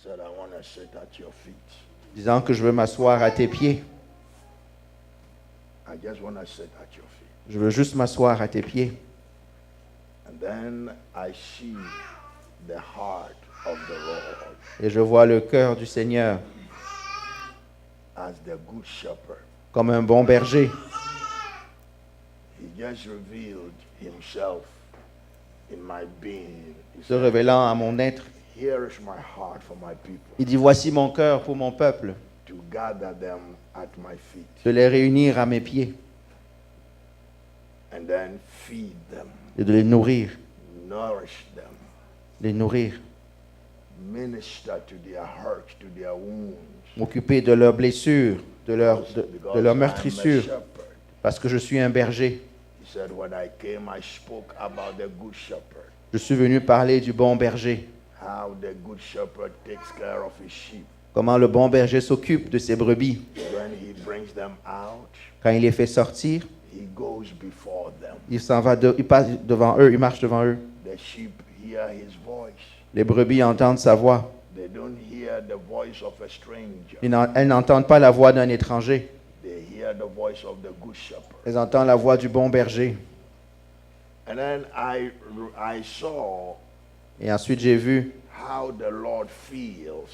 Said, I want to sit at your feet. Disant que je veux m'asseoir à tes pieds. I just want to sit at your feet. Je veux juste m'asseoir à tes pieds. And then I see the heart of the Lord Et je vois le cœur du Seigneur as the good shepherd. comme un bon berger. He just revealed himself in my being. He Se said, révélant à mon être. here is my heart for my people, Il dit, voici mon cœur pour mon peuple, to gather them at my feet de les réunir à mes pieds and then feed them, et de les nourrir, nourish them, les nourrir, minister to their hurts, to their wounds. m'occuper de leurs blessures, de leurs Because de leurs I'm a meurtrissures, shepherd. parce que je suis un berger. He said, when I came, I spoke about the good shepherd, Je suis venu parler du bon berger, how the good shepherd takes care of his sheep. comment le bon berger s'occupe de ses brebis. When he brings them out, Quand il les fait sortir, he goes before them. il s'en va, il passe devant eux, il marche devant eux. The sheep hear his voice. Les brebis entendent sa voix. They don't hear the voice of a stranger. Elles n'entendent pas la voix d'un étranger. They hear the voice of the good shepherd. Elles entendent la voix du bon berger. And then I saw Et ensuite, j'ai vu how the Lord feels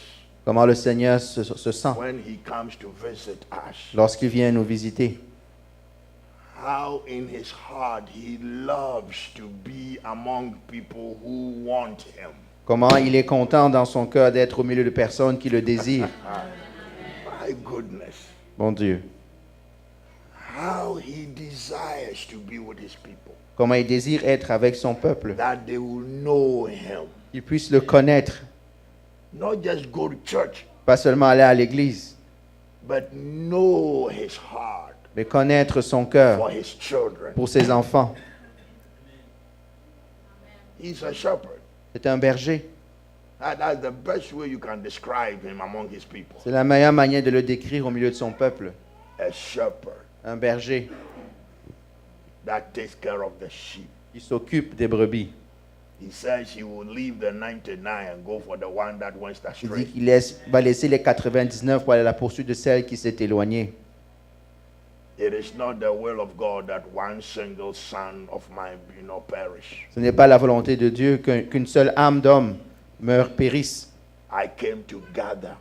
comment le Seigneur se sent when he comes to visit us. lorsqu'il vient nous visiter. How in his heart he loves to be among people who want him. Comment il est content dans son cœur d'être au milieu de personnes qui le désirent. My goodness. Mon Dieu. How he desires to be with his people. Comment il désire être avec son peuple. That they will know him. Qu'ils puissent le connaître. Not just go to church, Pas seulement aller à l'église, but know his heart mais connaître son cœur for his children. pour ses enfants. He's a shepherd. C'est un berger. That's the best way you can describe him among his people. C'est la meilleure manière de le décrire au milieu de son peuple. A shepherd Un berger that takes care of the sheep. qui s'occupe des brebis. He says he will leave the 99 and go for the one that went Il dit astray. qu'il va laisser les 99 pour aller à la poursuite de celle qui s'est éloignée. It is not the will of God that one single son of mine perish. Ce n'est pas la volonté de Dieu qu'une seule âme d'homme périsse. I came to gather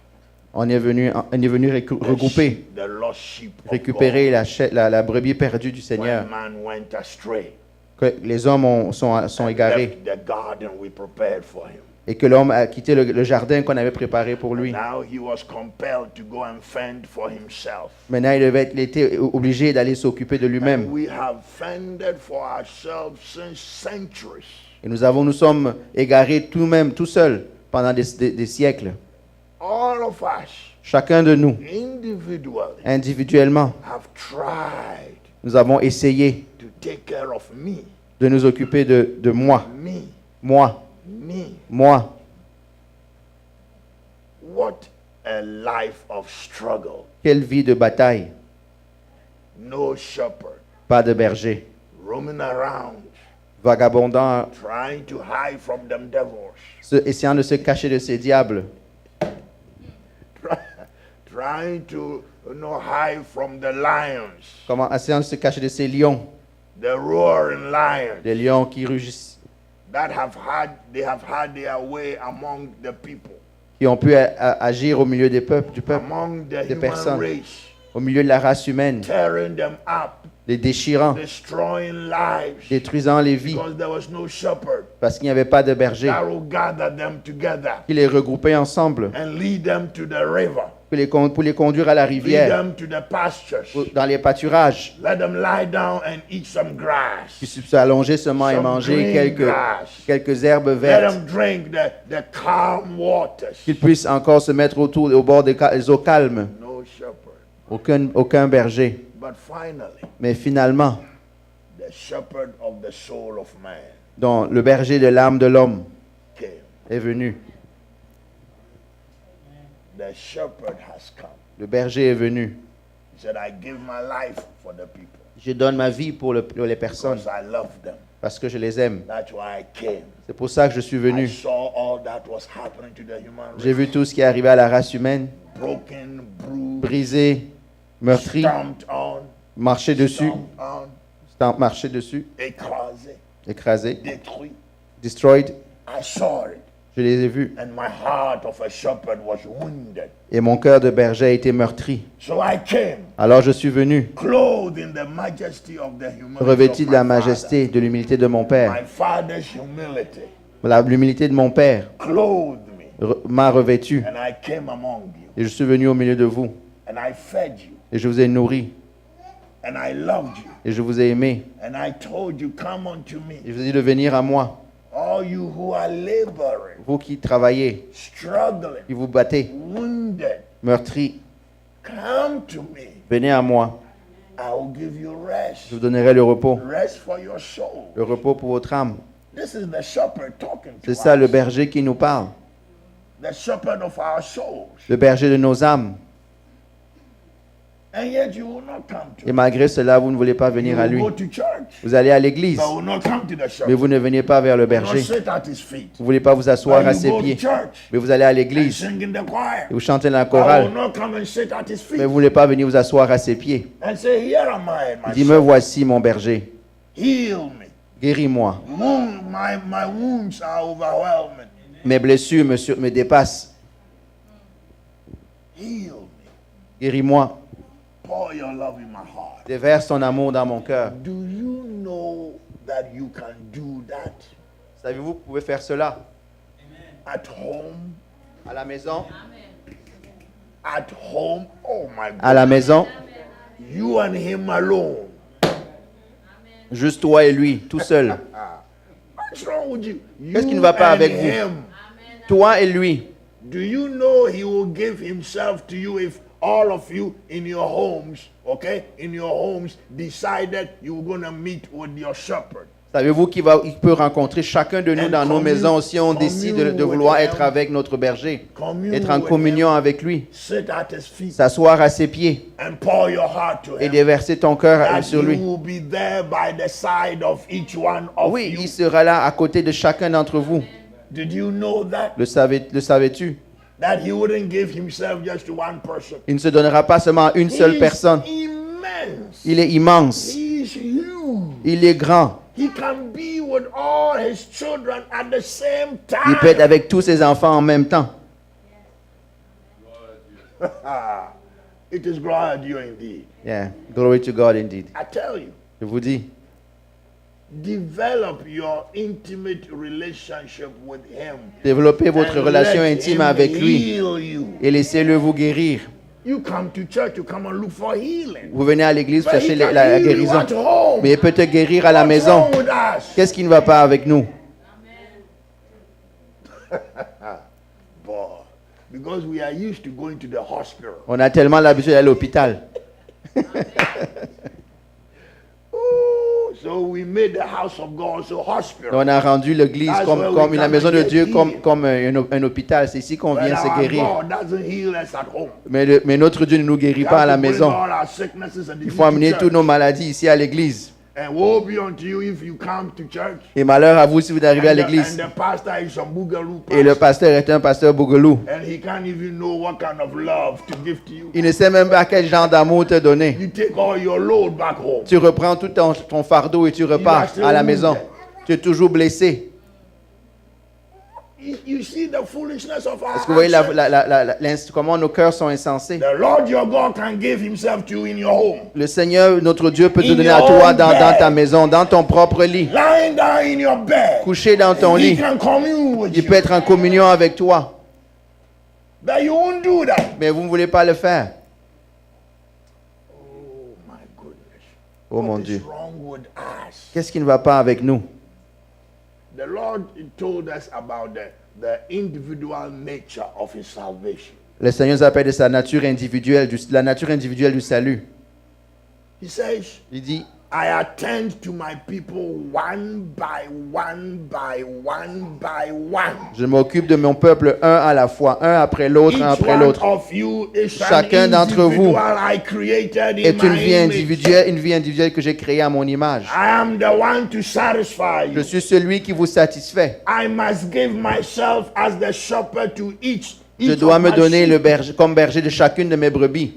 On est venu regrouper, the lost sheep of récupérer God. la brebis perdue du Seigneur. When man went astray, Que les hommes sont égarés left the garden we prepared for him. et que l'homme a quitté le jardin qu'on avait préparé pour lui. Now he was compelled to go and fend for himself. Maintenant, il était obligé d'aller s'occuper de lui-même. We have fended for ourselves since centuries. Et nous sommes égarés tout seuls pendant des siècles. All of us, Chacun de nous, individually, individuellement, have tried nous avons essayé to take care of me, de nous occuper de moi. me, Moi. me. Moi. What a life of struggle. Quelle vie de bataille. No shepherd Pas de berger. roaming around, Vagabondant, trying to hide from them devils, essayant de se cacher de ces diables. trying to hide from the lions, Comment essayant de se cacher de ces lions. the roaring lions Des lions qui rugissent. that they have had their way among the people, Qui ont pu agir au milieu du peuple, among the des human personnes, race, au milieu de la race humaine, tearing them up, les déchirant, destroying lives, détruisant les vies, because there was no shepherd parce qu'il n'y avait pas de berger that will gather them together qui les regroupait ensemble and lead them to the river, pour les conduire à la lead rivière, them to the pastures, dans les pâturages, let them lie down and eat some grass, puis s'allonger seulement et some manger green grass. quelques herbes Let vertes, them drink the calm waters. qu'ils puissent encore se mettre au bord des eaux calmes. No shepherd. Aucun berger. But finally, Mais finalement, the the shepherd of the soul of man, dont le berger de l'âme de l'homme came. est venu. The shepherd has come. Le berger est venu. He said, I give my life for the people Je donne ma vie pour les personnes because I love them. parce que je les aime. That's why I came. C'est pour ça que je suis I venu. saw all that was happening to the human J'ai race. vu tout ce qui est arrivé à la race humaine, Broken, bruised, brisé, meurtri, stomped on, marché dessus, stomped on, écrasé, écrasé, détruit. destroyed. I saw it. Je les ai vus. And my heart of a shepherd was wounded. Et mon cœur de berger a été meurtri. So I came, Alors je suis venu, clothed in the majesty of the humility revêtu of de la my majesté, de l'humilité de mon father. Père. My father's humility L'humilité de mon Père clothed me. m'a revêtu. And I came among you. Et je suis venu au milieu de vous. And I fed you. Et je vous ai nourri. And I loved you. Et je vous ai aimé. And I told you, come unto me. Et je vous ai dit de venir à moi. All you who are laboring, Vous qui travaillez, struggling, qui vous battez, wounded, meurtris, come to me. venez à moi. I will give you rest. Je vous donnerai le repos. Rest for your soul. Le repos pour votre âme. This is the shepherd talking to C'est us. ça le berger qui nous parle. The shepherd of our souls. Le berger de nos âmes. And yet you will not come to Et malgré cela, vous ne voulez pas venir à You lui. will go to church, Vous allez à l'église, but will not come to the mais shepherd. vous ne venez pas vers le You will not berger. sit at his feet. Vous ne voulez pas vous asseoir But à you ses go to pieds, church mais vous allez à and l'église sing in the choir. et vous chantez dans la But will chorale, not come and sit at his feet mais vous ne voulez pas venir vous asseoir à ses pieds. and say, here am I, my Il dit, me shepherd. voici mon berger, Heal me. guéris-moi. My wounds are overwhelming. Mes blessures me dépassent, Heal me. guéris-moi. Pour your love in my heart. Déverse ton amour dans mon cœur. Do you know that you can do that Savez-vous, vous pouvez faire cela at home? à la maison, At home? Oh my God. à la maison, You and him alone. juste toi et lui, tout seul. What's wrong with you? Qu'est-ce qui ne va pas and avec vous? him. Toi et lui. Do you know he will give himself to you if all of you in your homes, okay, in your homes decided you were going to meet with your shepherd? Savez-vous qu'il peut rencontrer chacun de nous dans nos maisons si on décide de vouloir être avec notre berger, être en communion avec lui, Sit at his feet s'asseoir à ses pieds and pour your heart to et him. déverser ton cœur That sur he lui. will be there by the side of each one of Oui, you. il sera là à côté de chacun d'entre vous. Did you know that? Le savais-tu? That he wouldn't give himself just to one person. Il ne se donnera pas seulement à une seule He is personne. immense. Il est immense. He is huge. Il est grand. He can be with all his children at the same Il peut être time. avec tous ses enfants en même temps. It is glory to you indeed. Yeah. Glory to God indeed. I tell you, Je vous dis, develop your intimate relationship with him. développez votre And relation let intime him avec lui heal you. et laissez-le vous guérir. You come to church, you come and look for healing. Vous venez à l'église But chercher he can la heal you guérison. at home. Mais il peut te guérir à la What's maison. wrong with us? Qu'est-ce qui ne va pas avec nous? Boy, because we are used to going to the hospital. On a tellement l'habitude d'aller à l'hôpital. Oh, so we made the house of God so hospital. On a rendu l'église That's comme, where we comme la come maison and de get Dieu, healed. comme un hôpital. C'est ici qu'on But vient se our guérir. God doesn't heal us at home. Mais notre Dieu ne nous guérit We pas à have la to bring maison. all our sicknesses and Il diseases faut amener to toutes nos church. maladies ici à l'église. And woe be unto you if you come to church. Et malheur à vous si vous arrivez à l'église. And the pastor is some boogaloo Et le pasteur est un pasteur bougelou. and he can't even know what kind of love to give to you. Il ne sait même pas quel genre d'amour te donner. You take all your load back home. Tu reprends tout ton fardeau et tu repars à la maison. Tu es toujours blessé. You see the foolishness of our Est-ce que vous voyez actions? comment nos cœurs sont insensés? The Lord your God can give himself to you in your home. Le Seigneur, notre Dieu, peut te In donner your à toi own dans bed. ta maison, dans ton propre lit. Lying down in your bed. Couché dans ton He lit. can commune with Il you. peut être en communion avec toi. But you won't do that. Mais vous ne voulez pas le faire. Oh my goodness. Oh mon What is Dieu. wrong with us? Qu'est-ce qui ne va pas avec nous? The Lord told us about the individual nature of his salvation. Le Seigneur nous appelle de sa nature individuelle, la nature individuelle du salut. He says, Il dit, I attend to my people one by one by one by one. Je m'occupe de mon peuple un à la fois, un après l'autre, un Each après one l'autre. of you is Chacun an d'entre vous individual I created in est une my vie image. individuelle, que j'ai créée à mon image. I am the one to satisfy Je you. suis celui qui vous satisfait. I must give myself as the shepherd to each Je of dois me my donner sheep. comme berger de chacune de mes brebis.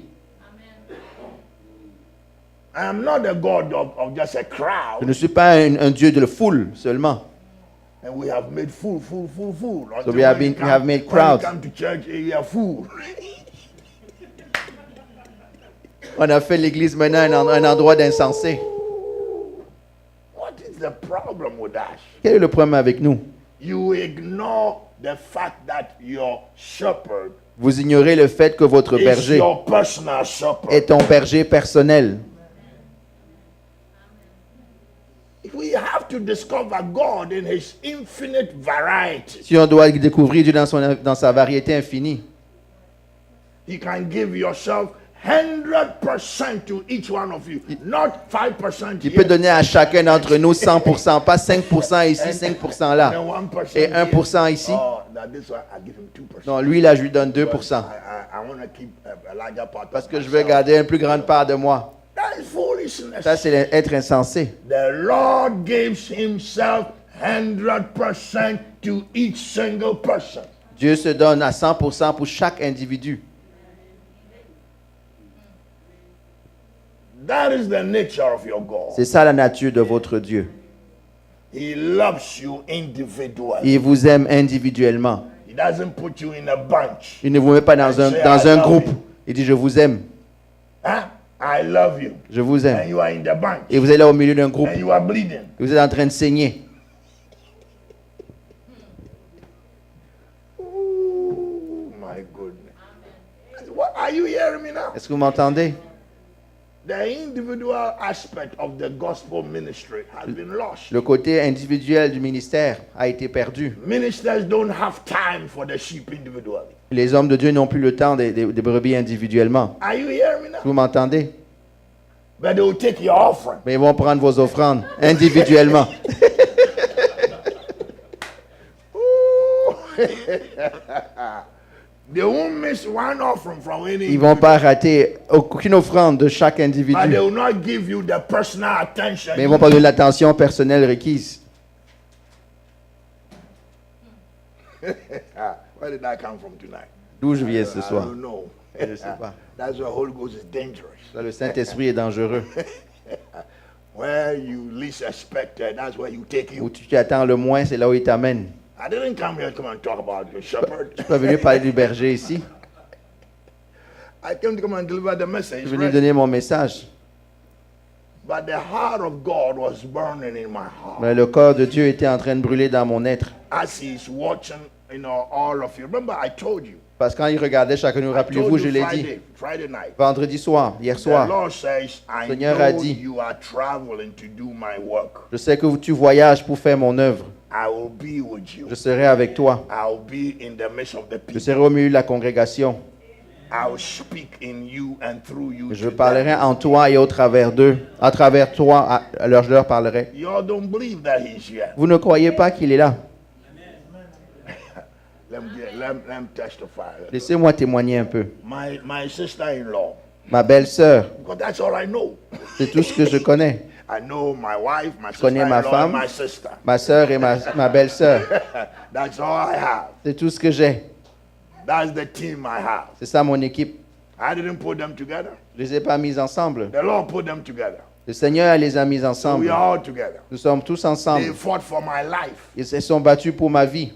I am not the God of just a Je crowd. ne suis pas un Dieu de la foule seulement. And we have made fool. So we have made crowds. When you come to church, you are fool. On a fait l'église maintenant un endroit d'insensé. What is the problem with us? Quel est le problème avec nous? You ignore the fact that your shepherd Vous ignorez le fait que votre is berger your personal shepherd. est ton berger personnel. We have to discover God in His infinite variety. Si on doit découvrir Dieu dans sa variété infinie, He can give yourself 100% to each one of you, not 5%. il peut donner à chacun d'entre nous 100%, pas 5% ici, 5% là, and 1% et 1% ici. Oh, that this one I give him 2%. Non, lui là, je lui donne 2%, I want to keep a larger part. parce que je veux garder une plus grande part de moi. That is foolishness. Ça, c'est être insensé. The Lord gives Himself 100% to each single person. Dieu se donne à 100% pour chaque individu. That is the nature of your God. C'est ça la nature de votre Dieu. He loves you individually. Il vous aime individuellement. He doesn't put you in a bunch. Il ne vous met pas dans un groupe. Il dit, je vous aime. Huh? I love you. Je vous And aime. you are in the bunch. Et vous êtes là au milieu d'un groupe. And you are bleeding. Et vous êtes en train de saigner. Oh my goodness. What are you hearing me now? Est-ce que vous m'entendez? The individual aspect of the gospel ministry has been lost. Le côté individuel du ministère a été perdu. Ministers don't have time for the sheep individually. Les hommes de Dieu n'ont plus le temps des brebis individuellement. Are you hearing me now? Vous m'entendez? But they will take your offering. Mais ils vont prendre vos offrandes individuellement. They won't miss one offering from any. Ils ne vont pas rater aucune offrande de chaque individu. But they will not give you the personal attention. Mais ils ne vont pas donner l'attention personnelle requise. Where did that come from tonight? D'où je viens ce I soir? don't know. Je ne sais pas. That's why Holy Ghost is dangerous. Là, le Saint-Esprit est dangereux. Where you least expect it, that's where you take Où you. tu t'attends le moins, c'est là où il t'amène. I didn't come here to come and talk about the shepherd. Je ne suis pas venu parler du berger ici. I came to come and deliver the Je message. suis venu right? donner mon message. But the heart of God was burning in my heart. Mais le corps de Dieu était en train de brûler dans mon être. As He's watching, all of you. Remember, I told you. Parce que quand il regardait chacun de nous, I rappelez-vous, told je you l'ai dit, Friday night. vendredi soir, hier The soir, Lord says, I Seigneur a know dit, you are traveling to do my work. je sais que tu voyages pour faire mon œuvre. I will be with you. Je serai avec toi. I'll be in the midst of the Je people. serai au milieu de la congrégation. I'll speak in you and through you. Je to parlerai them. en toi et au travers d'eux. À travers toi, je leur parlerai. You all don't believe that He's here. Vous ne croyez pas qu'il est là? Let me testify. Laissez-moi témoigner un peu. My sister-in-law, Ma belle-sœur, because that's all I know. c'est tout ce que je connais. I know my wife, my connais ma sister-in-law, femme. and my sister. Ma sœur et ma belle-sœur. That's all I have. C'est tout ce que j'ai. That's the team I have. C'est ça mon équipe. I didn't put them together. Je ne les ai pas mis ensemble. The Lord put them together. Le Seigneur les a mis We ensemble. are all together. Nous sommes tous They ensemble. fought for my life. Ils se sont battus pour ma vie.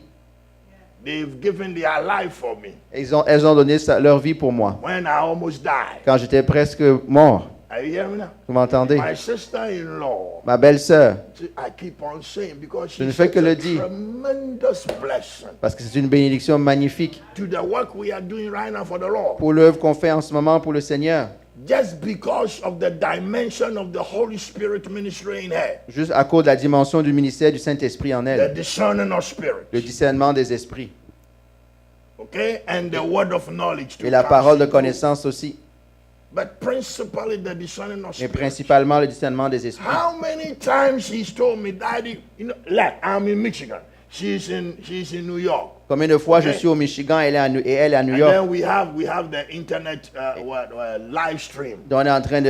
They've given their life for me Elles ont donné leur vie pour moi. when I almost died. Quand j'étais presque mort. Are you hearing me now? Vous m'entendez? My sister-in-law, Ma belle-sœur, I keep on saying, because Je ne she's fais que such le a dire. tremendous blessing parce que c'est une bénédiction magnifique to the work we are doing right now for the Lord. pour l'œuvre qu'on fait en ce moment pour le Seigneur. Just because of the dimension of the Holy Spirit ministry in her, Juste à cause de la dimension du ministère du Saint-Esprit en the elle. discerning of spirit, Le discernement des esprits. okay, and the word of knowledge to Et la parole de counsel. connaissance aussi. but principally the discerning of mais spirits. principalement le discernement des esprits. How many times he's told me, Daddy, like I'm in Michigan, she's in New York. Combien de fois je Okay. suis au Michigan et elle est à New And York. then we have the internet live stream. Donc on est en train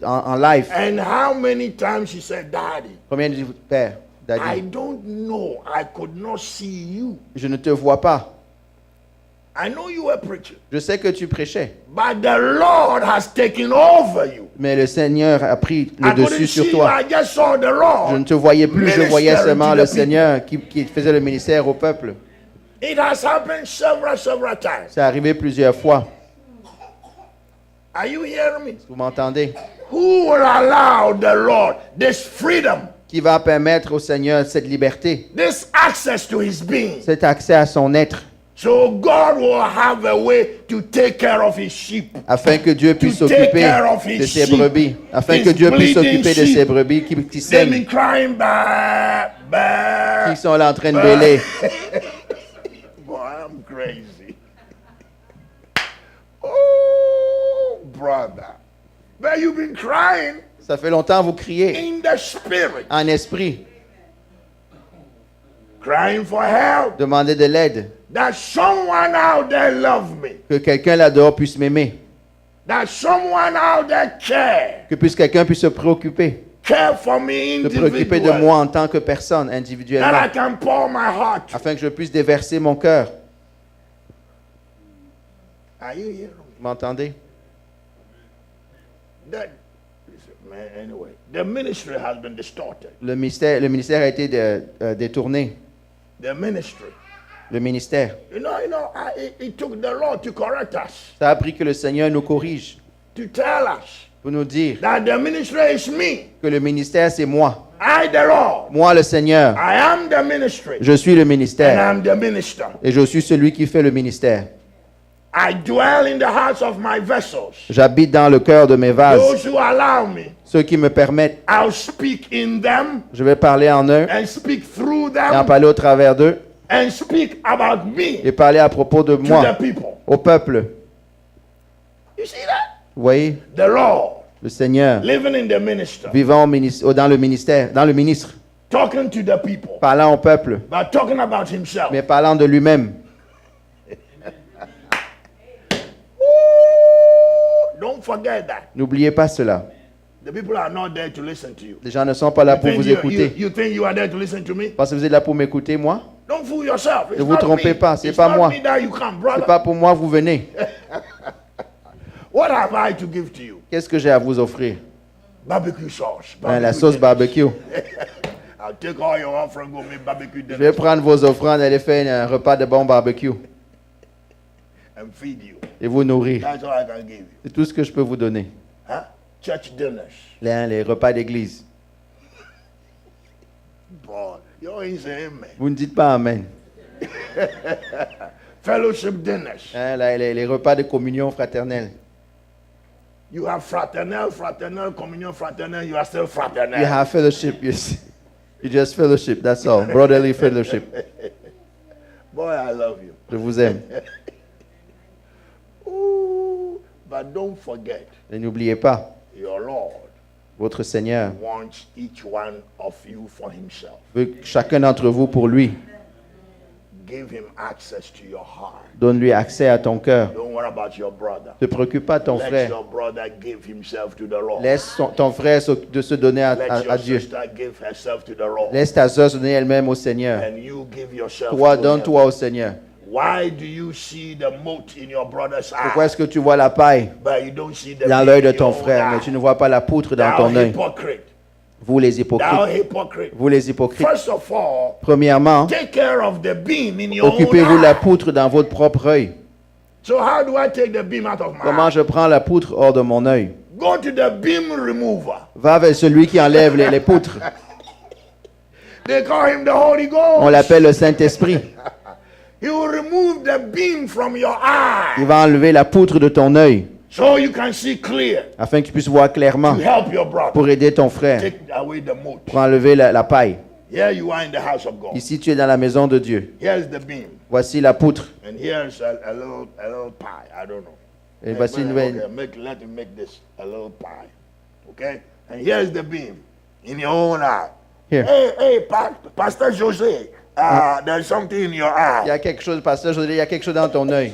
en live. And how many times she said, Daddy, Combien de père, I Daddy, don't know, I could not see you. je ne te vois pas. I know you were preaching, Je sais que tu prêchais, but the Lord has taken over you. mais le Seigneur a pris le I couldn't dessus sur see you, toi. I just saw the Je Lord. ne te voyais plus, je voyais Ministering seulement to le the people. Seigneur qui faisait le ministère au peuple. It has happened several times. C'est arrivé plusieurs fois. Are you hearing me? Vous m'entendez? Who will allow the Lord this freedom, Qui va permettre au Seigneur cette liberté, this access to his being? cet accès à son être, So God will have a way to take care of his sheep. afin que Dieu puisse To take s'occuper care of his de ses sheep. brebis, afin His que Dieu puisse bleeding s'occuper de sheep. ses brebis qui They've saignent, been crying, bah, bah. qui sont là en train de bêler. Boy, I'm crazy. Oh, brother. But you've been crying Ça fait longtemps que vous criez in the spirit, en esprit, crying for help. demandez de l'aide, That someone out there love me. que quelqu'un là-dehors puisse m'aimer, That someone out there care. que quelqu'un puisse se préoccuper, Care for me se préoccuper de individually. moi en tant que personne That I individuellement, can pour my heart. afin que je puisse déverser mon cœur. Are you hearing me? Vous m'entendez? That, listen, man, anyway, the ministry has been distorted. Le ministère a été détourné. The ministry. Le ministère. It took the Lord to correct us, Ça a pris que le Seigneur nous corrige, to tell us pour nous dire that the ministry is me. que le ministère, c'est moi. I, the Lord. Moi, le Seigneur. I am the ministry. Je suis le And ministère. I'm the minister. Et je suis celui qui fait le ministère. I dwell in the hearts of my vessels. J'habite dans le cœur de mes vases. Those who allow me, Ceux qui me permettent, I'll speak in them je vais parler en eux and speak through et en them parler au travers d'eux and speak about me et parler à propos de to moi the people. au peuple. You see that? Vous voyez, The Lord le Seigneur living in the minister, vivant dans le ministère, dans le ministre, talking to the people, parlant au peuple, but talking about himself. mais parlant de lui-même. Ooh, don't forget that. N'oubliez pas cela. The people are not there to listen to you. Les gens ne sont pas là pour vous écouter. You think you are there to listen to me? Parce que vous êtes là pour m'écouter, moi. Don't fool yourself. It's Ne vous not trompez me. pas, c'est It's pas not moi. me that you come, C'est brother. pas pour moi, vous venez. What have I to give to you? Qu'est-ce que j'ai à vous offrir? Barbecue sauce. La Barbecue sauce dinner. barbecue. I'll take all your offering, go make barbecue Je dinner vais prendre vos offrandes et aller faire un repas de bon barbecue and feed you. et vous nourrir. That's all I can give you. C'est tout ce que je peux vous donner. Huh? Church dinners. Les repas d'église. Boy, you ain't saying amen. Vous ne dites pas amen. Fellowship dinners. Les repas de communion fraternelle. You have fraternal, communion fraternal. You are still fraternal. You have fellowship. You just fellowship. That's all. Brotherly fellowship. Boy, I love you. Je vous aime. Ooh, but don't forget, Et n'oubliez pas, your Lord votre Seigneur wants each one of you for himself. veut chacun d'entre vous pour lui. Give him access to your heart. Donne-lui accès à ton cœur. Don't worry about your brother. Ne te préoccupe pas de ton Let frère. your brother give himself to the Lord. Laisse ton frère de se donner Let à your Dieu. sister give herself to the Lord. Laisse ta soeur se donner elle-même au Seigneur. And you give yourself Toi, to him. donne-toi au Seigneur. Why do you see the mote in your brother's Pourquoi eye, est-ce que tu vois la paille but you don't see the dans beam l'œil de in ton your own frère, mais eye? tu ne vois pas la poutre dans Thou ton œil? hypocrite. Vous les Thou hypocrites. hypocrite. Vous les hypocrites. First of all, Premièrement, take care of the beam in your own occupez-vous de la eye. poutre dans votre propre œil. So how do I take the beam out of my Comment eye? je prends la poutre hors de mon œil? Go to the beam remover. Va vers celui qui enlève les poutres. They call him the Holy Ghost. On l'appelle le Saint-Esprit. He will remove the beam from your eye Il va enlever la poutre de ton œil so you can see clear afin que tu puisses voir clairement to help your brother. pour aider ton frère, Take away the mote. pour enlever la paille. Here you are in the house of God. Ici, tu es dans la maison de Dieu. Here's the beam. Voici la poutre. And here's a little pie. I don't know. Et voici une nouvelle. Okay, let him make this a little pie. Okay? And here's the beam in your own eye. Here. Hey, Pastor José, there's something in your Il y eye. a quelque chose, pasteur José, il y a quelque chose dans ton œil.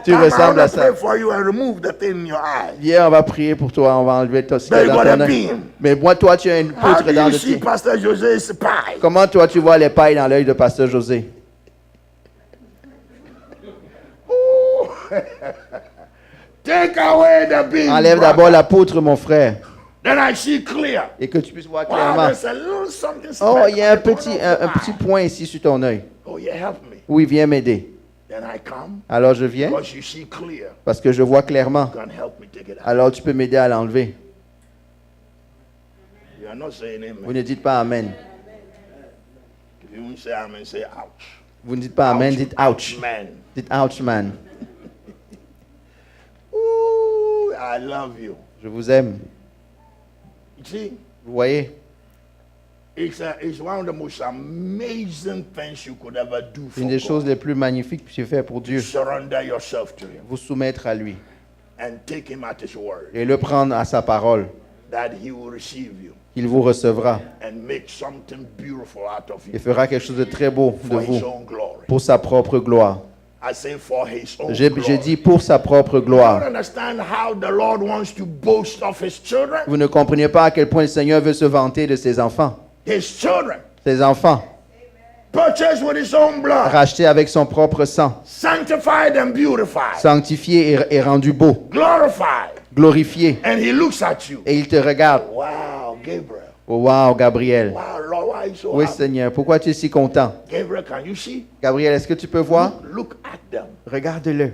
Tu Come, ressembles I à wanna ça. pray for you and remove the thing in your eye. Viens, on va prier pour toi, on va enlever ce qu'il y a There you dans got ton a œil. beam. Mais moi, toi, tu as une How poutre do dans you le see tien. Pastor José's pie? Comment toi, tu vois les pailles dans l'œil de pasteur José? Take away the beam. Enlève brother. d'abord la poutre, mon frère, Then I see clear. et que tu puisses voir Wow, clairement. there's a little something Oh, il y a un special petit, on un the petit eye. point ici sur ton œil. Oh, yeah, help me. Oui, viens m'aider. Then I come Alors je viens because you see clear. parce que je vois clairement. You can help me take it out. Alors tu peux m'aider à l'enlever. You are not saying Vous amen. ne dites pas Amen. If you won't say amen, say ouch. Vous ne dites pas Amen, dites ouch. Man. Dites ouch, man. Ooh, I love you. Je vous aime. You see, Vous voyez? it's one of the most amazing things you could ever do for Une des God. choses les plus magnifiques que tu fais pour Dieu. Surrender yourself to Him Vous soumettre à lui. and take Him at His word. Et le prendre à sa parole. That He will receive you Il vous recevra. and make something beautiful out of Il you fera quelque chose de très beau de for His vous. own glory. Pour sa propre gloire. I say for His own J'ai glory. dit pour sa propre You don't gloire. understand how the Lord wants to boast of His children? Vous ne comprenez pas à quel point le Seigneur veut se vanter de ses enfants. His children, Ses enfants, purchased with His own blood, rachetés avec son propre sang, sanctified and beautified, sanctifiés et rendus beaux, glorified, glorifiés. and He looks at you. Et il te regarde. Wow, Gabriel. Oh, wow, Gabriel. Wow, Lord, why are you so Oui, happy? Seigneur, pourquoi tu es si content? Gabriel, can you see? Gabriel, est-ce que tu peux voir? Look at them. Regarde-le.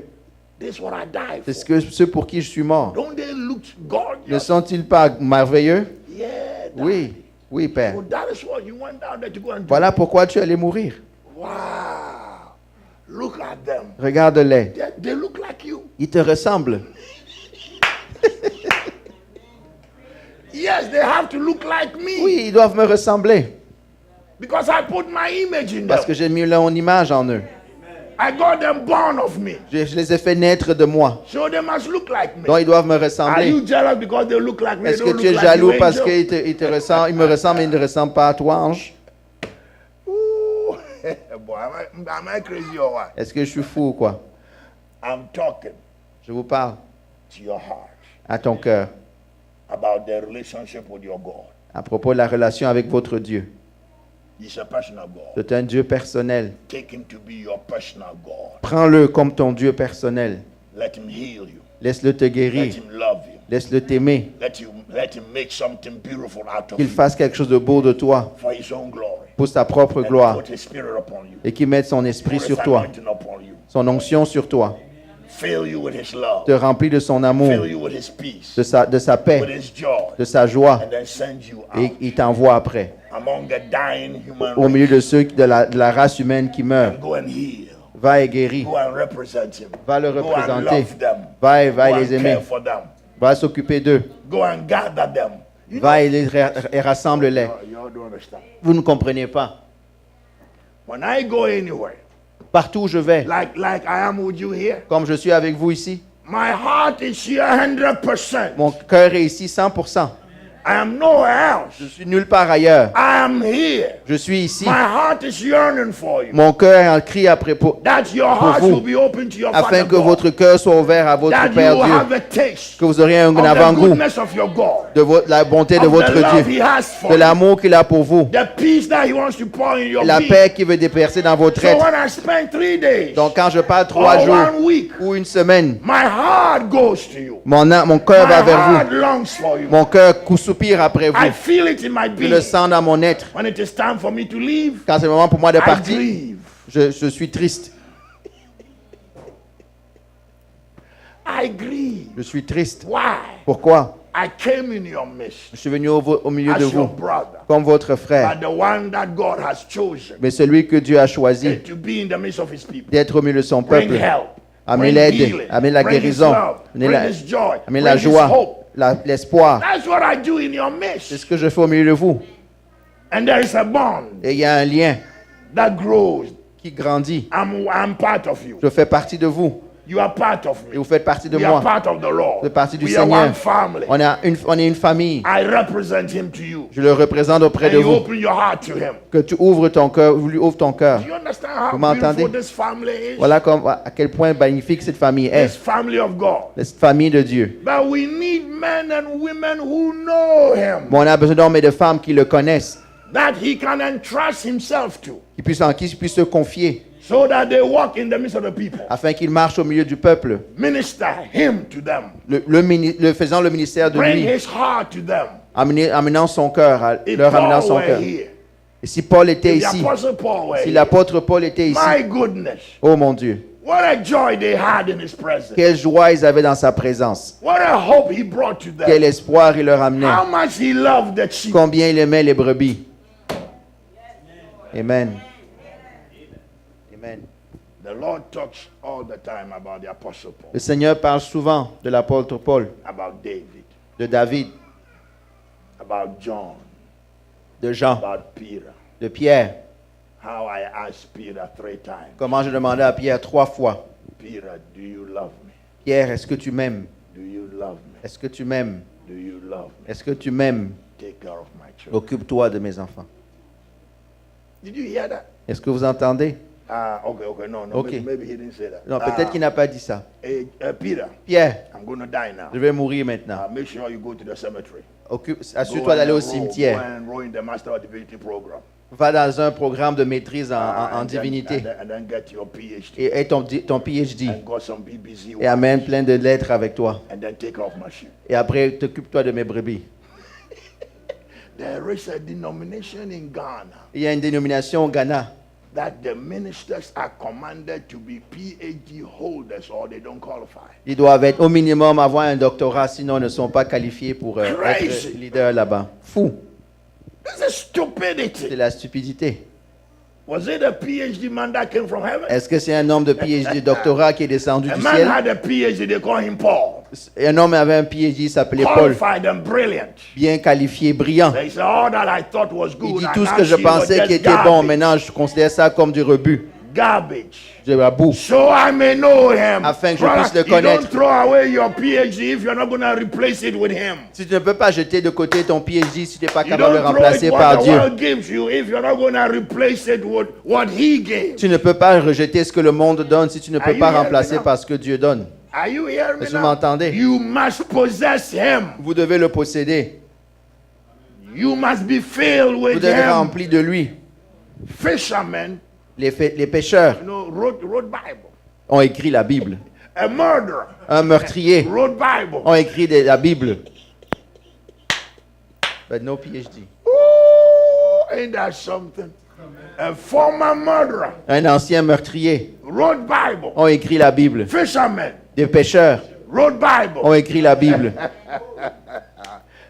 This is what I died C'est for. ceux pour qui je suis mort. Don't they look Ne gorgeous? sont-ils pas merveilleux? Yeah. Oui, oui, Père. So that is what you went down there to go and do. Voilà pourquoi tu allais mourir. Wow. Look at them. Regarde-les. They look like you. Ils te ressemblent. Yes, they have to look like me. Oui, ils doivent me ressembler. Because I put my image in Parce them. que j'ai mis mon image en eux. I got them born of me. Je les ai fait naître de moi. So they must look like me. Donc ils doivent me Are ressampler. you jealous because they look like me? Est-ce They que don't tu es look like jaloux you, parce angel? qu'ils me ressemblent et ils ne ressemblent pas à toi, ange? Ooh. Boy, am I crazy or what? Est-ce que je suis fou ou quoi? I'm talking Je vous parle to your heart à ton cœur about the relationship with your God. à propos de la relation avec votre Dieu. He's a personal God. C'est un Dieu personnel. Take him to be your personal God. Prends-le comme ton Dieu personnel. Let him heal you. Laisse-le te Let guérir. him love you. Laisse-le t'aimer. Let him make something beautiful out of Qu'il you fasse quelque chose de beau de toi for his own glory. pour sa propre And gloire put his spirit upon you. et qu'il mette son esprit Put sur his toi, anointing upon you. son onction sur toi, Fill you with his love. te remplit de son amour, Fill you with his peace. de sa With paix, his joy. de sa joie And then send you et out il t'envoie après among the dying human au milieu race. de ceux de la race humaine qui meurt. And go and heal. Va et guéris, Go and represent him. va le Go and représenter, love them. va et Go and les aimer, care for them. va s'occuper d'eux, Go and gather them. You va et rassemble-les. you all don't understand. Vous ne comprenez pas. When I go anywhere, Partout où je vais, like I am with you here, comme je suis avec vous ici, my heart is here 100%. mon cœur est ici 100%. I am nowhere Je else. suis nulle part ailleurs. I am here. Je suis ici. My heart is yearning for you. Mon cœur crie après pour, That your heart vous, will be open to your afin Father que God. votre cœur soit ouvert à votre That you Père will Dieu, have a taste que vous aurez un of the avant-goût goodness of your God. de la bonté de Of votre the love Dieu, he has for de you. l'amour qu'il a pour vous, The peace that he wants to pour in your la being. paix qu'il veut déverser dans votre So être. when I spend 3 days Donc quand je pars 3 or jours 1 week, ou une semaine, my heart goes to you. mon cœur My va vers heart vous. longs for you. Mon cœur soupire après I vous. feel it in my Je le being. sens dans mon être. When it is time for me to leave, Quand c'est le moment pour moi de I partir, grieve. je suis triste. I grieve. Je suis triste. Why? Pourquoi? I came in your midst Je suis venu au milieu de as your vous, brother, comme votre frère, but the one that God has chosen mais celui que Dieu a choisi to be in the midst of his people. d'être au milieu de son Bring peuple. help. Amener Bring l'aide, healing, amener la bring his guérison, love, amener bring la, his joy, amener bring la his joie, hope. l'espoir. That's what I do in your C'est midst. ce que je fais au milieu de vous. And there is a bond Et il y a un lien that grows. qui grandit. I'm part of you. Je fais partie de vous. You are part of Et me. vous faites partie de We are moi. part of the Lord. Vous faites partie du We are Seigneur. one family. On est une famille. I represent him to you. Je le représente auprès And de you vous. open your heart to him. Que tu ouvres ton cœur, vous lui ouvres ton cœur. Do you understand how Vous m'entendez? beautiful this family is? Voilà à quel point magnifique cette famille This est. family of God. Cette famille de Dieu. But we need men and women who know him. Mais on a besoin d'hommes et de femmes qui le connaissent, That he can entrust himself to. en qui il puisse se confier, So that they walk in the midst of the people. afin qu'il marche au milieu du peuple, Minister him to them. faisant le ministère de Bring lui, his heart to them. amenant son cœur, If leur amenant Paul son were cœur. here, Et si Paul était if the ici, apostle Paul were si here, l'apôtre Paul était ici, my goodness, oh mon Dieu, what a joy they had in his presence. quelle joie ils avaient dans sa présence, What a hope he brought to quel them. espoir il leur amenait, How much he loved the sheep. combien il aimait les brebis. Amen. Amen. The Lord talks all the time about the apostle Paul, Le Seigneur parle souvent de l'apôtre Paul, about David, de David, about John, de Jean, about Peter. de Pierre. How I asked Peter 3 times, Comment je demandais à Pierre 3 fois, Peter, do you love me? Pierre, est-ce que tu m'aimes? Do you love me? Est-ce que tu m'aimes? Do you love me? Est-ce que tu m'aimes? Take care of my children. Occupe-toi de mes enfants. Did you hear that? Est-ce que vous entendez? Okay, no, Okay. maybe he didn't say that. Non, peut-être qu'il n'a pas dit ça. Peter, Pierre, I'm going to die now. je vais mourir maintenant. Make sure you go to the cemetery. Assure-toi d'aller au Go cimetière. and enroll in the Master of Divinity program. Va dans un programme de maîtrise en And then- divinité and then get your PhD. et aie ton PhD. And got some BBC. Et amène plein de lettres avec toi. And then take off my sheep. Et après, t'occupe-toi de mes brebis. There is a denomination in Ghana Il y a une dénomination au Ghana. that the ministers are commanded to be PhD holders or they don't qualify. Ils doivent être au minimum avoir un doctorat, sinon ils ne sont pas qualifiés pour Crazy. être leader là-bas. Fou. This is stupidity. C'est la stupidité. Was it a PhD man that came from heaven? Est-ce que c'est un homme de PhD, doctorat qui est descendu A du man ciel? had a PhD, they call him Paul. Et un homme avait un PhD, il s'appelait Paul, Qualified and brilliant. bien qualifié, brillant. They said, all that I thought was Il good. dit and tout ce now que je she was pensais just qui était bon, garbage. maintenant je considère ça comme du rebut, Garbage. de la boue. So I may know him. Afin que je Brother, puisse le you connaître. don't throw away your PhD if you're not going to replace it with him. Si tu ne peux pas jeter de côté ton PhD si tu n'es pas You capable de don't le throw remplacer it par what the Dieu. world gives you if you're not going to replace it with what he gave. Tu ne peux pas rejeter ce que le monde donne si tu ne Are peux you pas hearing me remplacer now? par ce que Dieu donne. Are you hearing me Est-ce que vous now? m'entendez? You must possess him. Vous devez le posséder. You must be filled Vous with devez être him. rempli de lui. Fishermen, Les pêcheurs wrote Bible. ont écrit la Bible. A murderer Un meurtrier wrote Bible. ont écrit la Bible. But no PhD. Ooh, ain't that something? A former murderer Un ancien meurtrier wrote Bible. ont écrit la Bible. Fishermen Des pêcheurs wrote Bible. ont écrit la Bible.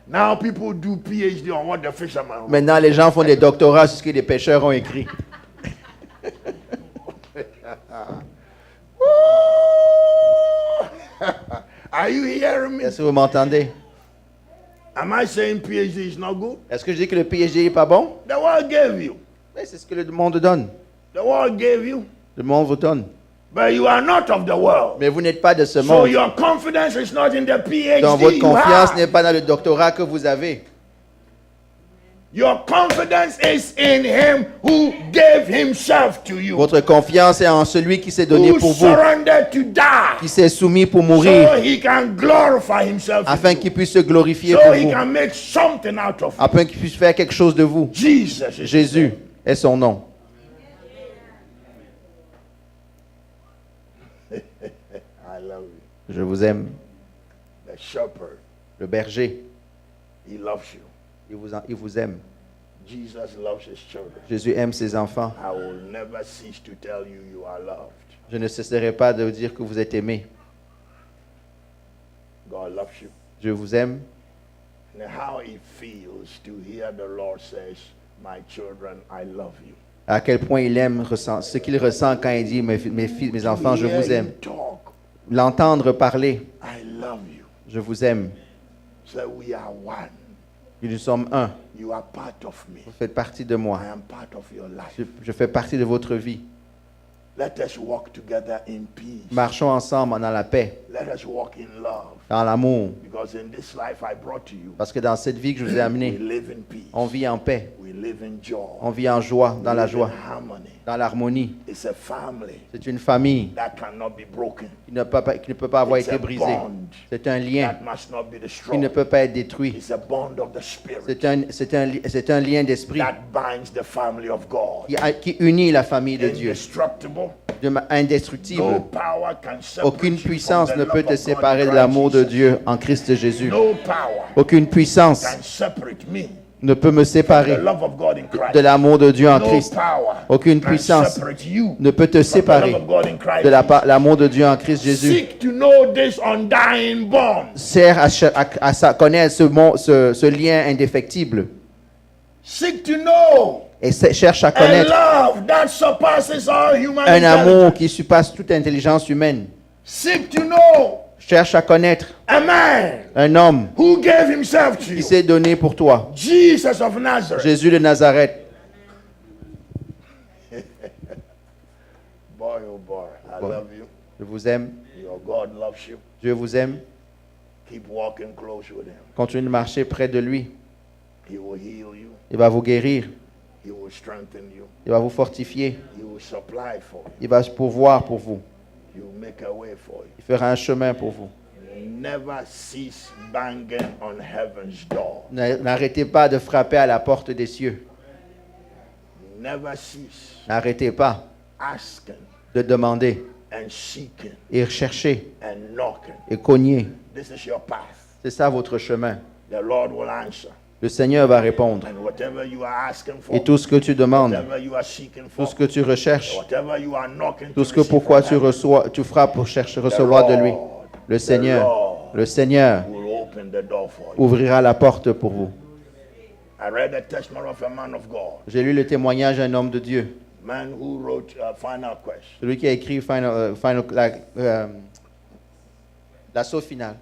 Now people do PhD on what the fisherman wrote. Maintenant, les gens font des doctorats sur ce que les pêcheurs ont écrit. Are you hearing me? Est-ce que vous m'entendez? Am I saying PhD is not good? Est-ce que je dis que le PhD n'est pas bon? The world gave you. Mais c'est ce que le monde donne. The world gave you. Le monde vous donne. But you are not of the world. Mais vous n'êtes pas de ce So monde. your confidence is not in the PhD Donc votre you confiance have. n'est pas dans le doctorat que vous avez. Your confidence is in him who gave himself to you. Votre confiance est en celui qui s'est donné Who pour vous, surrendered to die. qui s'est soumis pour So mourir, he can glorify himself. in afin you. qu'il puisse se glorifier So pour he vous, can make something out of you. afin qu'il puisse faire quelque chose de vous. Jesus is Jésus est son nom. I love you. Je vous aime. The shepherd, Le berger, he loves you. il vous aime. Jesus loves his children. Jésus aime ses enfants. I will never cease to tell you you are loved. Je ne cesserai pas de vous dire que vous êtes aimés. God loves you. Je vous aime. And how it feels to hear the Lord says, my children, I love you. À quel point il aime, ce qu'il ressent quand il dit mes enfants, je Hear vous aime. him talk, L'entendre parler, I love you. je vous aime. So we are one. Nous sommes un. You are part of me. Vous faites partie de moi. I am part of your life. Je fais partie de votre vie. Let us walk together in peace. Marchons ensemble dans la paix, Let us walk in love. dans l'amour. Because in this life I brought to you, Parce que dans cette vie que je vous ai we amenée, live in peace. on vit en paix, We live in joy. on vit en joie, dans We la live joie, in harmony. dans l'harmonie. It's a family C'est une famille that cannot be broken. qui ne peut pas avoir It's été a brisée. bond C'est un lien that must not be qui ne destroyed. peut pas être détruit. It's a bond of the Spirit C'est un lien d'esprit that binds the family of God. qui unit la famille de Dieu, Indestructible. indestructible. No power can separate Aucune you from puissance the ne love peut of te God séparer in de Christ l'amour de Jesus. Dieu en Christ Jésus. No power Aucune puissance can separate me ne peut me from séparer the love of God in Christ. de l'amour de Dieu en No Christ. power Aucune can puissance separate you ne peut te from the séparer love of God in Christ de Jesus. l'amour de Dieu en Christ Jésus. Seek to know this undying bond. Sert à connaître ce lien indéfectible Seek to know et cherche à a connaître love that surpasses all human un amour intelligence. qui surpasse toute intelligence humaine. Seek to know Cherche à connaître a man un homme who gave himself to qui you. s'est donné pour toi, Jesus of Nazareth. Jésus de Nazareth. Boy, oh boy, I Boy. love you. Je vous aime, Your God loves you. Dieu vous aime. Keep walking close with him. Continuez de marcher près de lui. He will heal you. Il va vous guérir, He will strengthen you. il va vous fortifier, He will supply for you. il va pourvoir pour vous, He will make a way for you. il fera un chemin pour vous. Never cease banging on heaven's door. N'arrêtez pas de frapper à la porte des cieux. Never cease N'arrêtez pas asking de demander and seeking et rechercher and knocking. et cogner. This is your path. C'est ça votre chemin. The Lord will answer. Le Seigneur va répondre. And whatever you are asking for, Et tout ce que tu demandes, whatever you are seeking tout for, ce que tu recherches, whatever you are knocking tout to ce que receive pourquoi from tu heaven, reçois, tu feras pour chercher recevoir de lui. Le Seigneur will open the door for you. ouvrira la porte pour vous. I read the testimony of a man of God, J'ai lu le témoignage d'un homme de Dieu, man who wrote Final Quest. celui qui a écrit l'assaut final,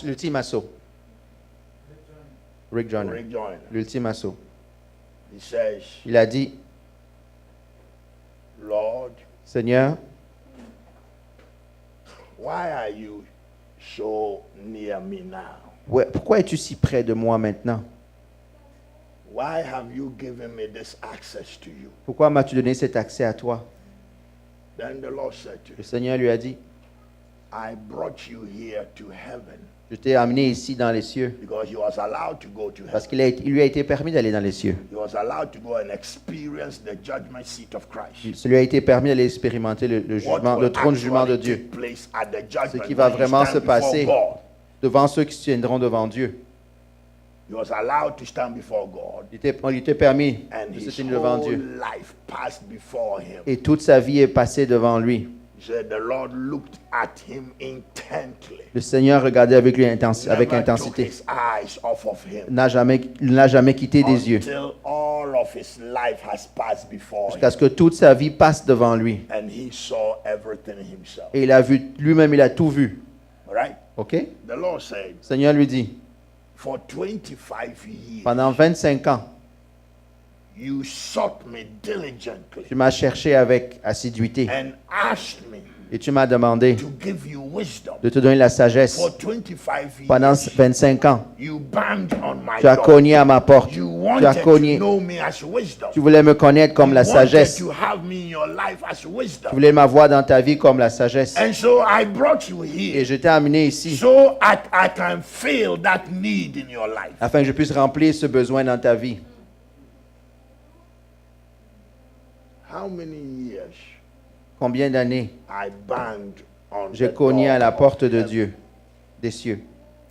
l'ultime assaut. Rick Joyner, Rick Joyner. l'ultime assaut. He says, Il a dit, Lord, Seigneur, why are you so near me now? pourquoi es-tu si près de moi maintenant? Why have you given me this access to you? Pourquoi m'as-tu donné cet accès à toi? Then the Lord said to Le him, Seigneur lui a dit, I brought you here to heaven je t'ai amené ici dans les cieux because he was allowed to go to parce heaven. qu'il lui a été permis d'aller dans les cieux. He was allowed to go and experience the judgment seat of Christ. Il lui a été permis d'aller expérimenter le jugement, le trône du jugement de actually Dieu, take place at the judgment qui va when you vraiment stand se before passer. God. devant ceux qui se tiendront devant Dieu. He was allowed to stand before God, On lui était permis and de se his tenir devant whole Dieu. life passed before him. Et toute sa vie est passée devant lui. He said the Lord looked at him intently, Le Seigneur regardait avec lui avec never took intensité. his eyes off of him Il n'a jamais quitté des yeux. until all of his life has passed before him, Jusqu'à ce que toute sa vie passe devant lui. and he saw everything himself. Et il a vu, lui-même, il a tout vu. All right? OK? The Lord said, Le Seigneur lui dit, for 25 years, pendant 25 ans, you sought me diligently tu m'as cherché avec assiduité. and asked me Et tu m'as demandé to give you wisdom. de te donner la sagesse. For 25 Pendant years, 25 ans, you banged on my tu as door. cogné à ma porte. You Tu as wanted to cogné. know me as wisdom. Tu voulais me connaître comme la You wanted sagesse. to have me in your life as Tu wisdom. voulais m'avoir dans ta vie comme la sagesse. And so I brought you Et here je t'ai amené ici so I can feel that need in your life. afin que je puisse remplir ce besoin dans ta vie. How many years Combien d'années I banged on j'ai the cogné door à la porte of de heaven. Dieu, des cieux.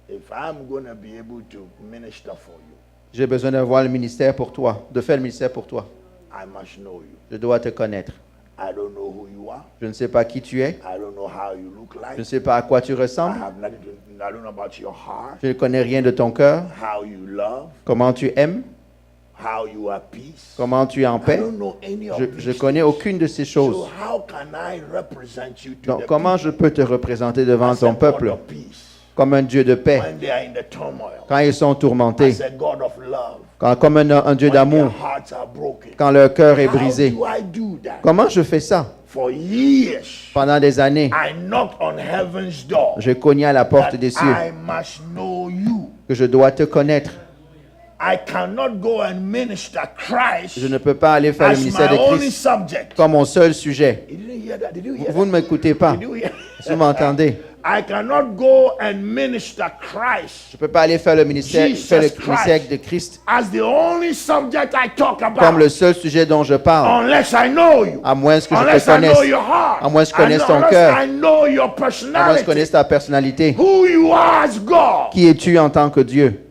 If I'm going to be able to minister for you, J'ai besoin d'avoir le ministère pour toi, de faire le ministère pour toi. I must know you. Je dois te connaître. I don't know who you are. Je ne sais pas qui tu es. I don't know how you look Je like. ne sais pas à quoi tu I ressembles. have nothing to, I don't know about your heart, Je ne connais rien de ton cœur. how you love, Comment tu aimes. how you are peace. Comment tu es en I paix. don't know any of Je these connais things. aucune de ces So choses. how can I represent you to Donc the comment people je peux te représenter devant as a ton God peuple of peace comme un Dieu de paix when they are in the turmoil, quand ils sont tourmentés, as a God of love comme un Dieu when their d'amour, hearts are broken. quand leur cœur est How brisé. do I do that? Comment je fais ça? For years, Pendant des années, I knocked on heaven's door. je cognais à la porte That des cieux, I must know you. que je dois te connaître. I cannot go and minister Christ Je ne peux pas aller faire le as ministère my de only Christ subject. comme mon seul sujet. You didn't hear that? Did you hear Vous ne that? m'écoutez pas. Did you hear? Si vous m'entendez, I cannot go and minister Christ je ne peux pas aller faire le ministère, Jesus faire le Christ. ministère de Christ as the only subject I talk comme about le seul sujet dont je parle, unless I know you. à moins que je Unless te I know connaisse, your heart. à moins que je connaisse ton Unless cœur, I know your à moins que je personality. connaisse ta personnalité. Who you are as God. Qui es-tu en tant que Dieu?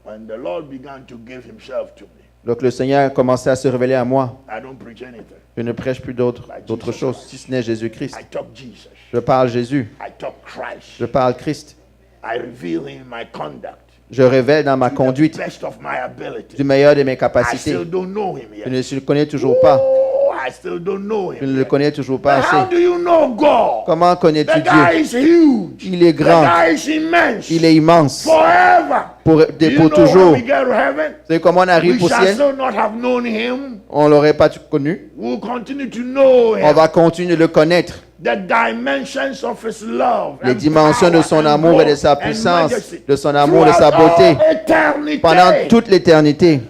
When the Lord began to give himself to me, Donc le Seigneur a commencé à se révéler à moi. I don't preach anything. Je ne prêche plus d'autres choses, si ce n'est Jésus-Christ. I talk Jesus. Je parle Jésus, I talk Christ. je parle Christ. I reveal in my conduct. Je révèle dans ma To conduite the best of my ability. du meilleur de mes I capacités. still don't know him Je yet. ne le connais toujours pas. Oh, I still don't know Je him ne le yet. connais toujours pas But how assez. do you know God? Comment connais-tu The guy Dieu? is huge. Il est The grand, guy is immense. il est immense. Forever. Pour Do you know toujours. when we get to heaven? Vous savez comment on We arrive au shall ciel? still not have known him. On ne l'aurait pas connu. We'll continue to know him. On va continuer de le connaître. The dimensions of his love. Les and dimensions de power son and amour et de glory sa and puissance, majesty de son amour, de sa throughout beauté, all eternity. pendant toute l'éternité.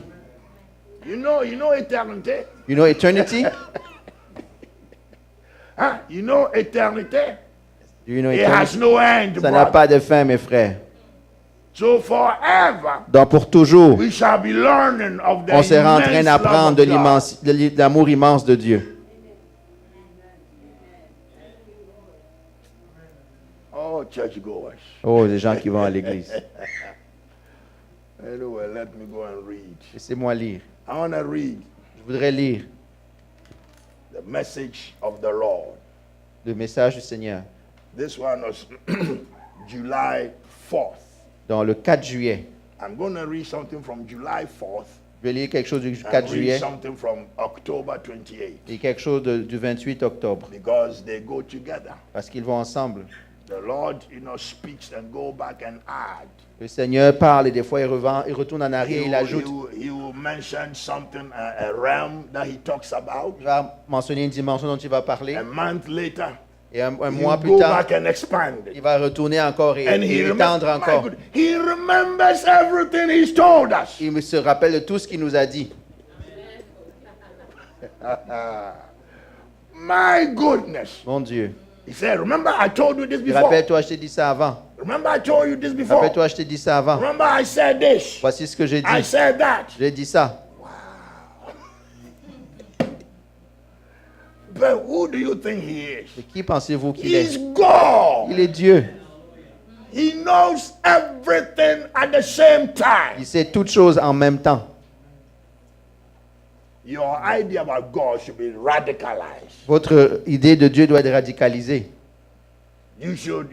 You know eternity? You know eternity? Huh? You know eternity? Do you know It has eternity? no end, Ça n'a brother. pas de fin, mes frères. So forever, Donc pour toujours, we shall be learning of the on sera en train immense d'apprendre love of God. de l'amour immense de Dieu. Oh, churchgoers. Oh, les gens qui vont à l'église. Anyway, let me go and read. Laissez-moi lire. I want to read Je voudrais lire the message of the Lord. le message du Seigneur. This one was July 4th. Dans le 4 juillet. I'm going to read something from July 4th Je vais lire quelque chose du and 4 read juillet something from October 28th et quelque chose du 28 octobre. because they go together. Parce qu'ils vont ensemble. The Lord, speaks and go back and add. Le Seigneur parle et des fois il retourne en arrière et il ajoute. He will mention something, a realm that he talks about. Il va mentionner une dimension dont il va parler. A month later, Et un he mois will plus go tard, back and expand il it. va retourner encore et And he, étendre encore. he remembers everything he's told us. Il se rappelle de tout ce qu'il nous a dit. My goodness. Mon Dieu. He said, remember I told you this before. Rappelle-toi, je t'ai dit ça avant. Remember I told you this before. Rappelle-toi, je t'ai dit ça avant. Remember I said this. Voici ce que j'ai I dit. said that. J'ai dit ça. But who do you think he is? Et qui pensez-vous qu'il est? He's God. Il est Dieu. He knows everything at the same time. Il sait toutes choses en même temps. Your idea about God should be radicalized. Votre idée de Dieu doit être radicalisée. You should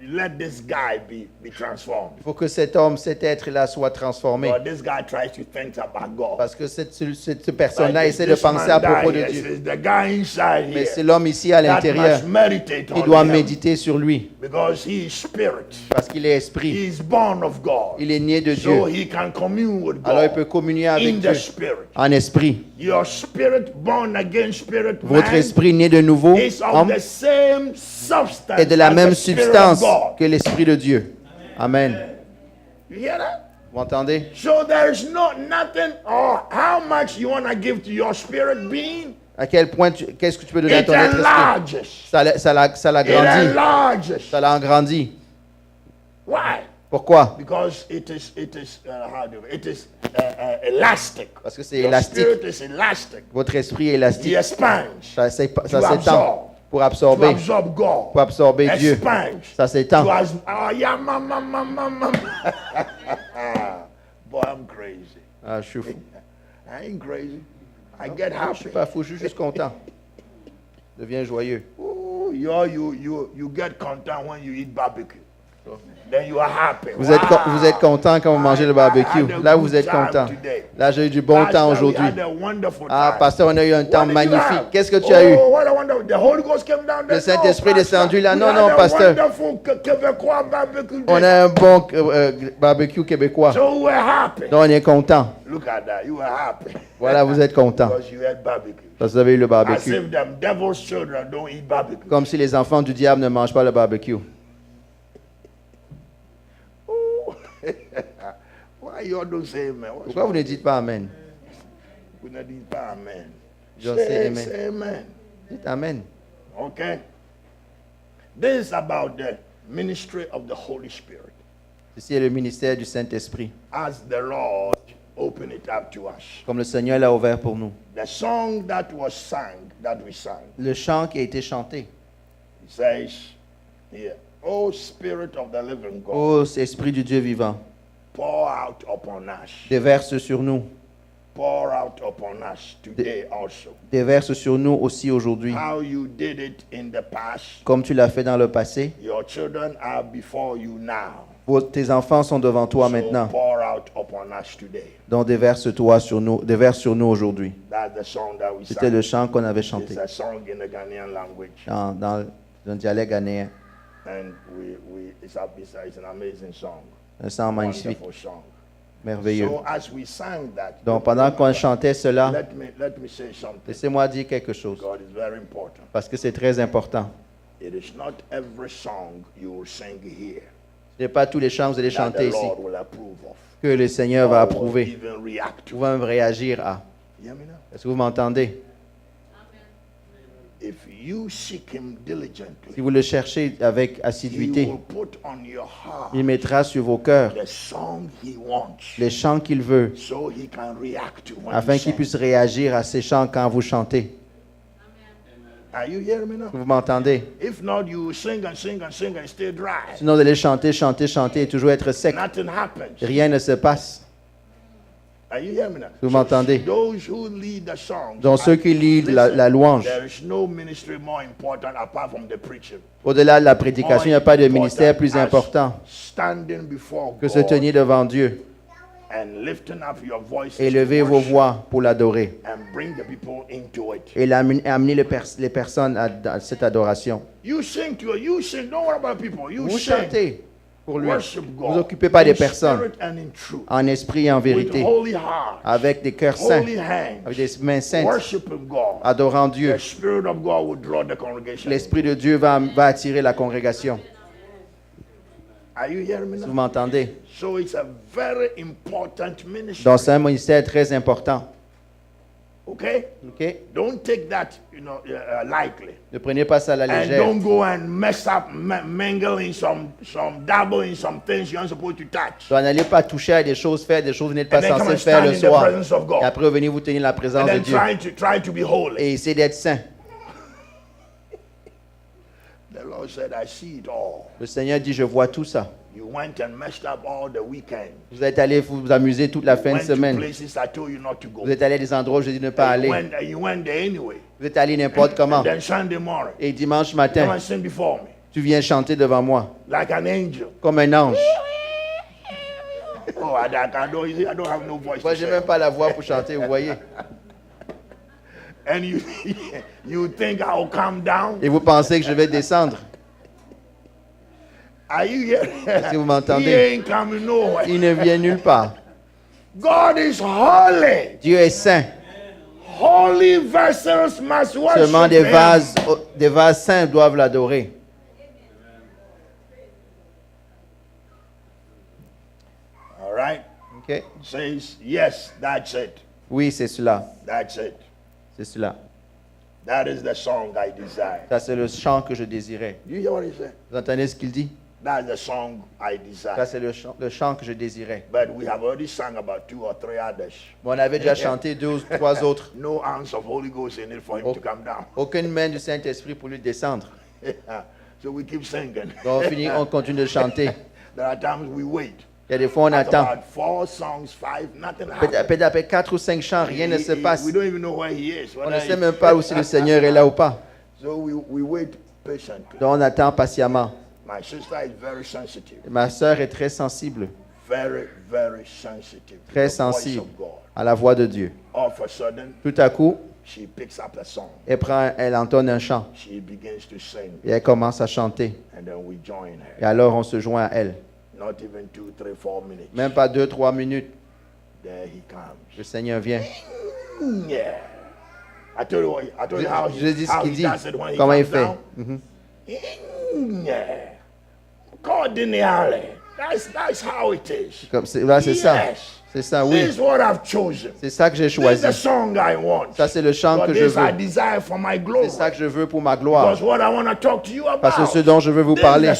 let this guy be transformed. Il faut que cet homme, cet être-là soit transformé. But this guy tries to think about God. Parce que cette personne-là Like essaie de this penser man à propos died, de yes, Dieu. it's the guy inside Mais here c'est l'homme ici à that l'intérieur. must meditate Il on doit him méditer sur lui. because he is spirit. Parce qu'il est esprit. He is born of God. Il est né de So Dieu. he can commune with Alors il God peut communier avec in Dieu the spirit. en esprit. Your spirit, born again spirit, Votre man, esprit né de nouveau is of homme, the same substance est de la as même the Spirit of substance God. que l'esprit de Dieu. Amen. You hear that? Vous entendez? So there's nothing or how much you want to give to your spirit being. À quel point, qu'est-ce que tu peux donner à It ton être esprit? enlarges. Ça It l'agrandit. enlarges. Ça l'agrandit. Why? Pourquoi? Because it is elastic. Parce que c'est Your élastique. spirit is elastic. Votre esprit est He élastique. expands. Ça To s'étend absorb. pour To absorber. absorb God. Pour absorber Dieu. Expands. Ça s'étend. Yeah, Boy, I'm crazy. Ah, je suis fou. I ain't crazy. I get Je happy. suis pas fou, je suis juste content. Je deviens joyeux. Ooh, you get content when you eat barbecue. then you are happy. Vous êtes content quand vous mangez le barbecue. Là, vous êtes content. Là, j'ai eu du bon temps aujourd'hui. Ah, pasteur, on a eu un temps magnifique. Qu'est-ce que tu as eu? Le Saint-Esprit est descendu là. Non, non, pasteur. On a un bon barbecue québécois. Donc, on est content. Voilà, vous êtes content. Parce que vous avez eu le barbecue. Comme si les enfants du diable ne mangent pas le barbecue. Pourquoi vous ne dites pas Amen? Vous ne dites pas Amen. Je sais Amen. Say Amen. Dites Amen. Okay. This is about the ministry of the Holy Spirit. Ceci est le ministère du Saint-Esprit. As the Lord opened it up to us. Comme le Seigneur l'a ouvert pour nous. The song that was sung, that we sang. Le chant qui a été chanté. It says here, O Spirit of the living God. Ô Esprit du Dieu vivant. Pour out upon us. Déverse sur nous. Pour out upon us today also. Déverse sur nous aussi aujourd'hui. How you did it in the past. Comme tu l'as fait dans le passé. Your children are before you now. Tes enfants sont devant toi maintenant. Pour out upon us today. Donc déverse sur nous aujourd'hui. That's the song that we C'était sang. le chant qu'on avait chanté. It's a song in the Ghanaian language. Dans un dialecte ghanéen. And it's an amazing song. Un chant magnifique, Wonderful song. merveilleux. So as we sang that, Donc pendant qu'on chantait cela, let me say something. laissez-moi dire quelque chose. God is very important. Parce que c'est très important. It is not every song you will sing here Ce n'est pas tous les chants que vous allez that chanter the ici Lord will approve of. que le Seigneur va Or will approuver even react to. ou va même réagir à. You hear me now? Est-ce que vous m'entendez? If you seek him diligently, Si vous le cherchez avec he assiduité, will put on your heart il mettra sur vos cœurs the song he wants les chants qu'il veut so he can react to when afin you qu'il sing. puisse réagir à ces chants quand vous chantez. Are you hearing me now? Vous m'entendez? If not, you will sing and sing and sing and stay dry. Sinon, vous allez chanter, chanter, chanter et toujours être sec. Nothing happens. Rien ne se passe. Are you hearing me now? Vous m'entendez? Those who lead the songs. Donc ceux qui lisent la louange, There is no ministry more important apart from the preaching. au-delà de la prédication, il n'y a pas de ministère plus important Standing before que se God tenir devant Dieu and lifting up your voices et lever to vos worship voix pour l'adorer and bring the people into it. et amener les personnes à cette adoration. You sing, don't worry about people. You Vous sing. chantez pour lui. Worship Vous God. occupez pas des in personnes spirit and in truth. en esprit et en With vérité, holy heart. avec des cœurs saints, Holy hands. avec des mains saintes, Worshiping God. adorant Dieu. The Spirit of God will draw the congregation. L'Esprit de Dieu va attirer la congrégation. Are you hearing me Vous now? m'entendez? So it's a very important ministry. Donc c'est un ministère très important. Okay? Ok? Don't take that, lightly. Ne prenez pas ça à la And légère. don't go and mess up, mingle in some dabble in some things you're not supposed to touch. Donc n'allez pas toucher à des choses, faire des choses que vous n'êtes pas And then come censé and faire stand le in the soir. presence of God. Et après venir vous tenir la And présence de then Dieu. try to be holy. Et essayer d'être saint. The Lord said, I see it all. Le Seigneur dit, je vois tout ça. You went and messed up all the weekend. Vous êtes allé vous amuser toute la fin de Went to semaine. places I told you not to go. Vous êtes allé à des endroits où je dis de ne pas aller. You went there anyway. Vous êtes allé n'importe comment. And then Sunday morning, Et dimanche come matin, and sing before me. tu viens chanter devant moi Like an angel. comme un ange. Oh, I don't have no voice. Moi, to j'ai sing. même pas la voix pour chanter, vous voyez. And you think I'll come down? Et vous pensez que je vais descendre. Are you here? Est-ce que vous m'entendez? He ain't coming nowhere. Il ne vient nulle part. God is holy. Dieu est saint. Holy vessels must worship Seulement des him. vases saints doivent l'adorer. All right. Ok? Says yes. That's it. Oui, c'est cela. That's it. C'est cela. That is the song I desire. Ça, c'est le chant que je désirais. Do you hear what he said? Vous entendez ce qu'il dit? That's the song I Ça, desire. c'est le chant que je désirais. But we have already sung about 2 or 3 others. Bon, on avait déjà chanté 2 ou 3 autres. No ounce of Holy Ghost in it for him to come down. Aucune main du Saint-Esprit pour lui descendre. So we keep singing. Donc, on continue de chanter. There are times we wait. Il y a des fois, on After attend. about 4 songs, 5, nothing happens. Peut-être après 4 ou 5 chants, rien ne se passe. We don't even know where he is. On ne sait même pas où si le Seigneur est là ou pas. So we wait patiently. Donc, on attend patiemment. My sister is very sensitive. Ma sœur est très sensible. Very, very sensitive. Très sensible à la voix de Dieu. All of a sudden, tout à coup, she picks up a song. Elle entonne un chant. She begins to sing. Et elle commence à chanter. And then we join her. Et alors on se joint à elle. Not even 2, 3, 4 minutes. Même pas 2-3 minutes. There he comes. Le Seigneur vient. Yeah. I told you how he does it when he comment il comes fait. down. Yeah. Cardinale. That's how it is. C'est ça. C'est ça, oui. This is what I've chosen. C'est ça que j'ai choisi. This is the song I want. Ça, c'est le chant que je veux. C'est ça que je veux pour ma gloire. Because what I want to talk to you about. Parce que ce dont je veux vous parler,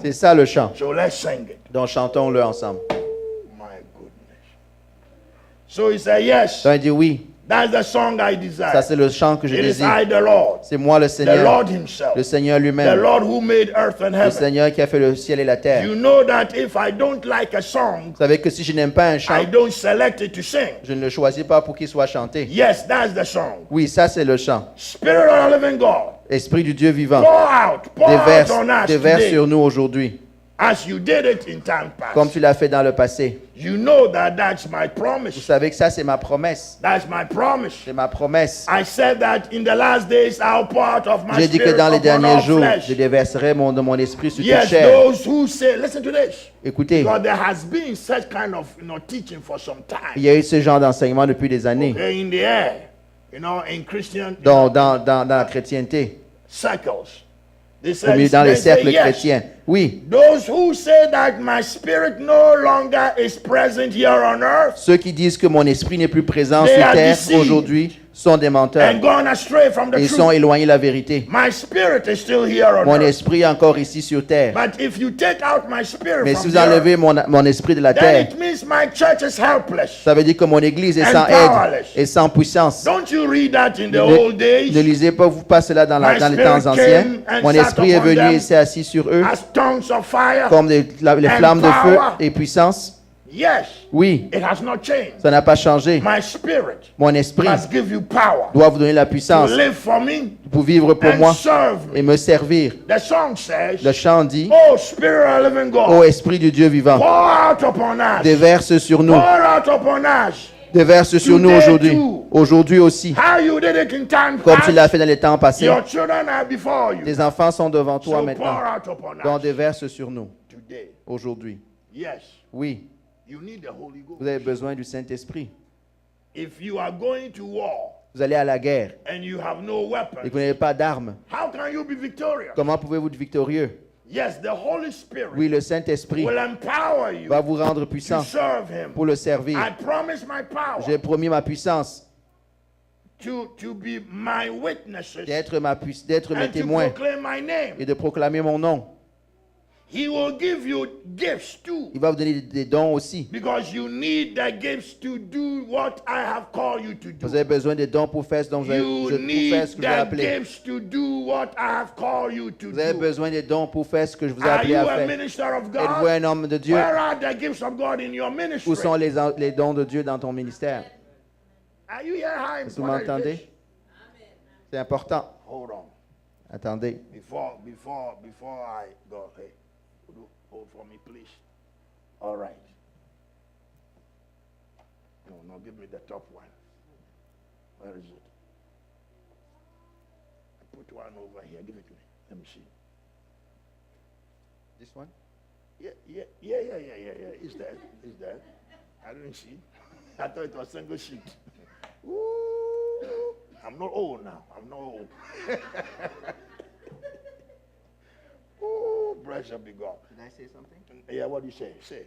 c'est ça le chant. So let's sing it. Donc chantons-le ensemble. My goodness. So he said yes. Donc il dit oui. That's the song I desire. Ça, c'est le chant que je désire. C'est moi le Seigneur. The Lord himself. Le Seigneur lui-même. The Lord who made earth and heaven. Le Seigneur qui a fait le ciel et la terre. You know that if I don't like a song, vous savez que si je n'aime pas un chant, I don't select it to sing. Je ne le choisis pas pour qu'il soit chanté. Yes, that's the song. Oui, ça c'est le chant. Spirit of the living God. Esprit du Dieu vivant. Pour déverse sur nous aujourd'hui. As you did it in time past. Comme tu l'as fait dans le passé. You know that that's my promise. Vous savez que ça c'est ma promesse. That's my promise. C'est ma promesse. I said that in the last days I'll pour out of my J'ai dit que dans les derniers jours, je déverserai de mon esprit sur toute chair. Those who say, listen to this. Écoutez. Because there has been such kind of teaching for some time. Il y a eu ce genre d'enseignement depuis des années. Okay, in the air, in Christian. Dans la chrétienté. Circles. Dans les cercles chrétiens. Oui. Those who say that my spirit no longer is present here on earth. Ceux qui disent que mon esprit n'est plus présent sur terre aujourd'hui sont des menteurs. And gone astray from the Ils sont éloignés de la vérité. My spirit is still here on mon esprit est encore ici sur terre. But if you take out my spirit Mais si vous enlevez mon esprit de la terre, it means my church is helpless. Ça veut dire que mon église est sans aide et sans puissance. Don't you read that in the old days? Ne lisez pas cela dans les temps anciens. Mon esprit est venu et s'est assis sur eux comme les flammes de feu et puissance. Yes. Oui. It has not changed. Ça n'a pas changé. My spirit mon esprit must give you power doit vous donner la puissance to live for me pour vivre pour moi et me servir. The song says, le chant dit, oh, Spirit of living God, ô Esprit du Dieu vivant, pour out upon us. Déverse sur nous. Pour out upon us. Déverse sur nous aujourd'hui. Aujourd'hui aussi. How you did it in time comme tu l'as fait dans les temps passés. Your children are before you. Tes enfants sont devant toi so maintenant. Donc déverse sur nous. Aujourd'hui. Yes. Oui. You need the Holy Ghost. Vous avez besoin du Saint-Esprit. If you are going to war, vous allez à la guerre and you have no weapons, et que vous n'avez pas d'armes, how can you be victorious? Comment pouvez-vous être victorieux? Yes, the Holy Spirit oui, le Saint-Esprit va vous rendre puissant pour le servir. I promise my power. J'ai promis ma puissance to be my witnesses, d'être mes témoins et de proclamer mon nom. He will give you gifts too. Il va vous donner des dons aussi. Because you need the gifts to do what I have called you to do. Vous avez besoin des dons pour faire ce dont vous avez appelé. Vous avez besoin des dons pour faire ce que je vous ai appelé à faire. Êtes-vous un homme de Dieu? Où sont les dons de Dieu dans ton ministère? Est-ce que vous m'entendez? C'est important. Hold on. Attendez. Before I go, hey, hold for me, please. All right. No, give me the top one. Where is it? I put one over here. Give it to me. Let me see. This one? Yeah. It's there. I didn't see. I thought it was single sheet. Ooh. I'm not old now. I'm not old. Oh, blessed be God. Did I say something? Yeah, what do you say? Say.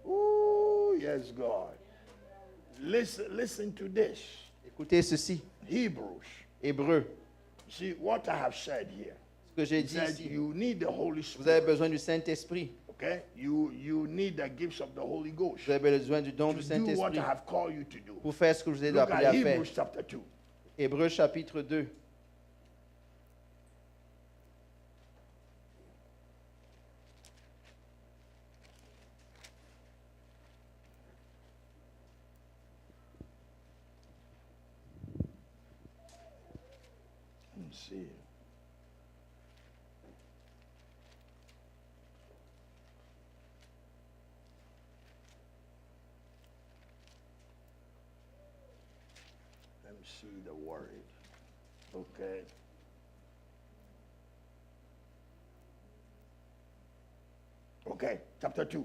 Oh, yes, God. Listen to this. Écoutez ceci. Hebrews. Hébreux. See what I have said here. Ce que j'ai dit ici. You need the Holy Spirit. Vous avez besoin du Saint-Esprit. Okay? You need the gifts of the Holy Ghost. Vous avez besoin du don du Saint-Esprit. Pour faire ce que je vous ai appelé à faire. Hebrews chapter 2. Hébreux chapitre 2. Let's see. see the word. Okay. Okay, chapter 2.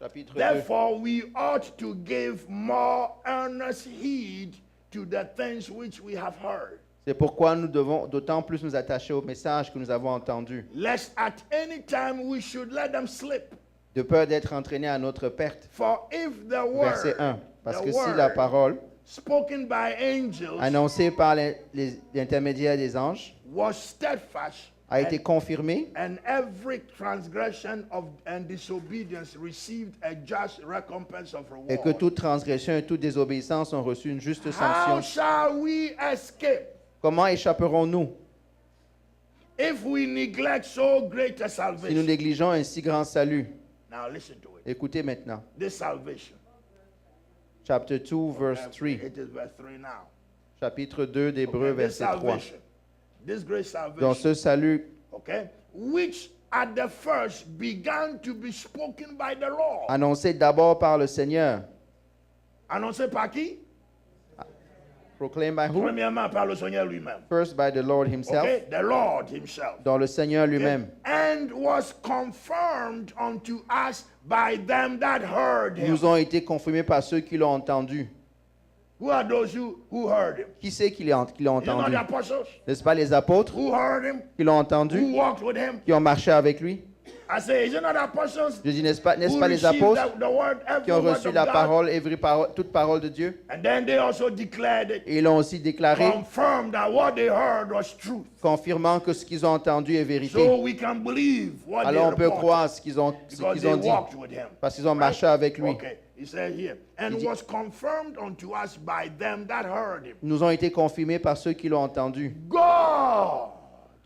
Chapitre 2. Therefore, we ought to give more earnest heed to the things which we have heard. C'est pourquoi nous devons d'autant plus nous attacher au message que nous avons entendu, Lest at any time we should let them slip. de peur d'être entraînés à notre perte. For if the Verset word, 1. Parce the que si la word parole, spoken by angels annoncée par l'intermédiaire des anges, was steadfast, a été confirmée, and every transgression and disobedience received a just recompense of et que reward. toute transgression et toute désobéissance ont reçu une juste How sanction. shall we escape Comment échapperons-nous if we neglect so great a si nous salvation? négligeons un si grand salut? Now listen to it. Écoutez maintenant. This salvation. Chapter 2, verse 3. It is verse 3 now. Chapitre 2 d'Hébreux, Okay, this verset 3. salvation, this great Dans salvation, ce salut, okay, which at the first began to be spoken by the Lord. annoncé d'abord par le Seigneur, Annoncé par qui? proclaimed by who? Premièrement par le Seigneur lui-même. First by the Lord himself, Okay, the Lord himself. dans le Seigneur lui-même, And was confirmed unto us by them that heard him. nous ont été confirmés par ceux qui l'ont entendu. Who are those who heard him? Qui c'est qui l'ont You know entendu? the apostles N'est-ce pas les apôtres who heard him, qui l'ont entendu, who walked with him? qui ont marché avec lui? I say, is it not the apostles Je dis, n'est-ce pas who les received apôtres the word, every qui ont word reçu of la God? parole, toute parole de Dieu? And then they also declared it, Et ils l'ont aussi déclaré, confirmed that what they heard was truth. confirmant que ce qu'ils ont entendu est vérité. So we can believe what Alors on they peut reported croire ce qu'ils ont because they dit, walked with him. parce qu'ils ont marché avec lui. Okay, he said here, and Il dit- was confirmed unto us by them that heard him. Nous ont été confirmés par ceux qui l'ont entendu. God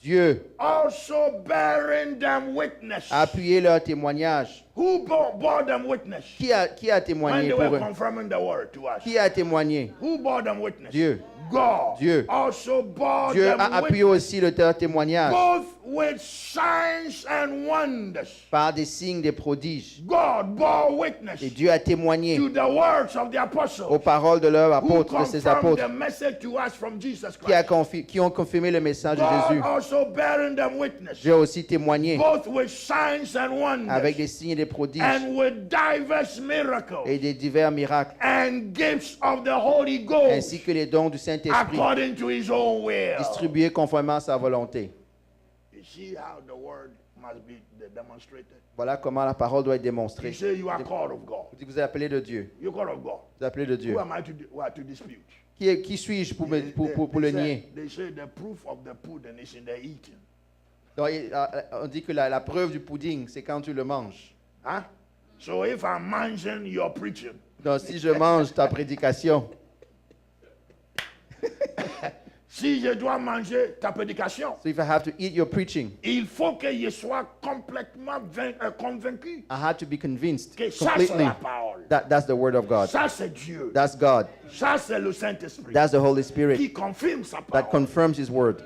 Dieu also bearing them witness. a appuyé leur témoignage. Who bore them witness? Qui a When témoigné they pour were eux? confirming the word to us. Qui a témoigné? Who bore them witness? Dieu. God Dieu. also bore Dieu them a appuyé witness, aussi leur témoignage both with signs and wonders. par des signes, des prodiges. God bore witness Et Dieu a témoigné to the words of the aux apostles paroles de leurs who apôtres, de ses confirmed the apôtres, message to us from Jesus qui Christ. ont confirmé le message de God Jésus. also bearing them witness, Dieu a aussi témoigné both with signs and avec wonders, des signes et des prodiges and with diverse miracles et des divers miracles, and gifts of the Holy Ghost, ainsi que les dons du Saint-Esprit, according to his own will. distribués conformément à sa volonté. You see how the word must be demonstrated. Voilà comment la parole doit être You démontrée. say you are called of God. Vous dites que vous êtes appelé de Dieu. You're called of God. Vous êtes appelé de Dieu. Who am I to dispute? Qui suis-je pour le nier? They say the proof of the pudding is in the eating. Donc, on dit que la preuve du pudding, c'est quand tu le manges. Huh? So if I'm managing your preaching, Donc, si je mange ta prédication, si je dois manger ta prédication, so if I have to eat your preaching, il faut que je sois complètement convaincu I had to be convinced que ça c'est completely la parole. that that's the word of God. Ça c'est Dieu. That's God. Ça c'est le Saint-Esprit That's the Holy Spirit qui confirme sa that parole confirms His word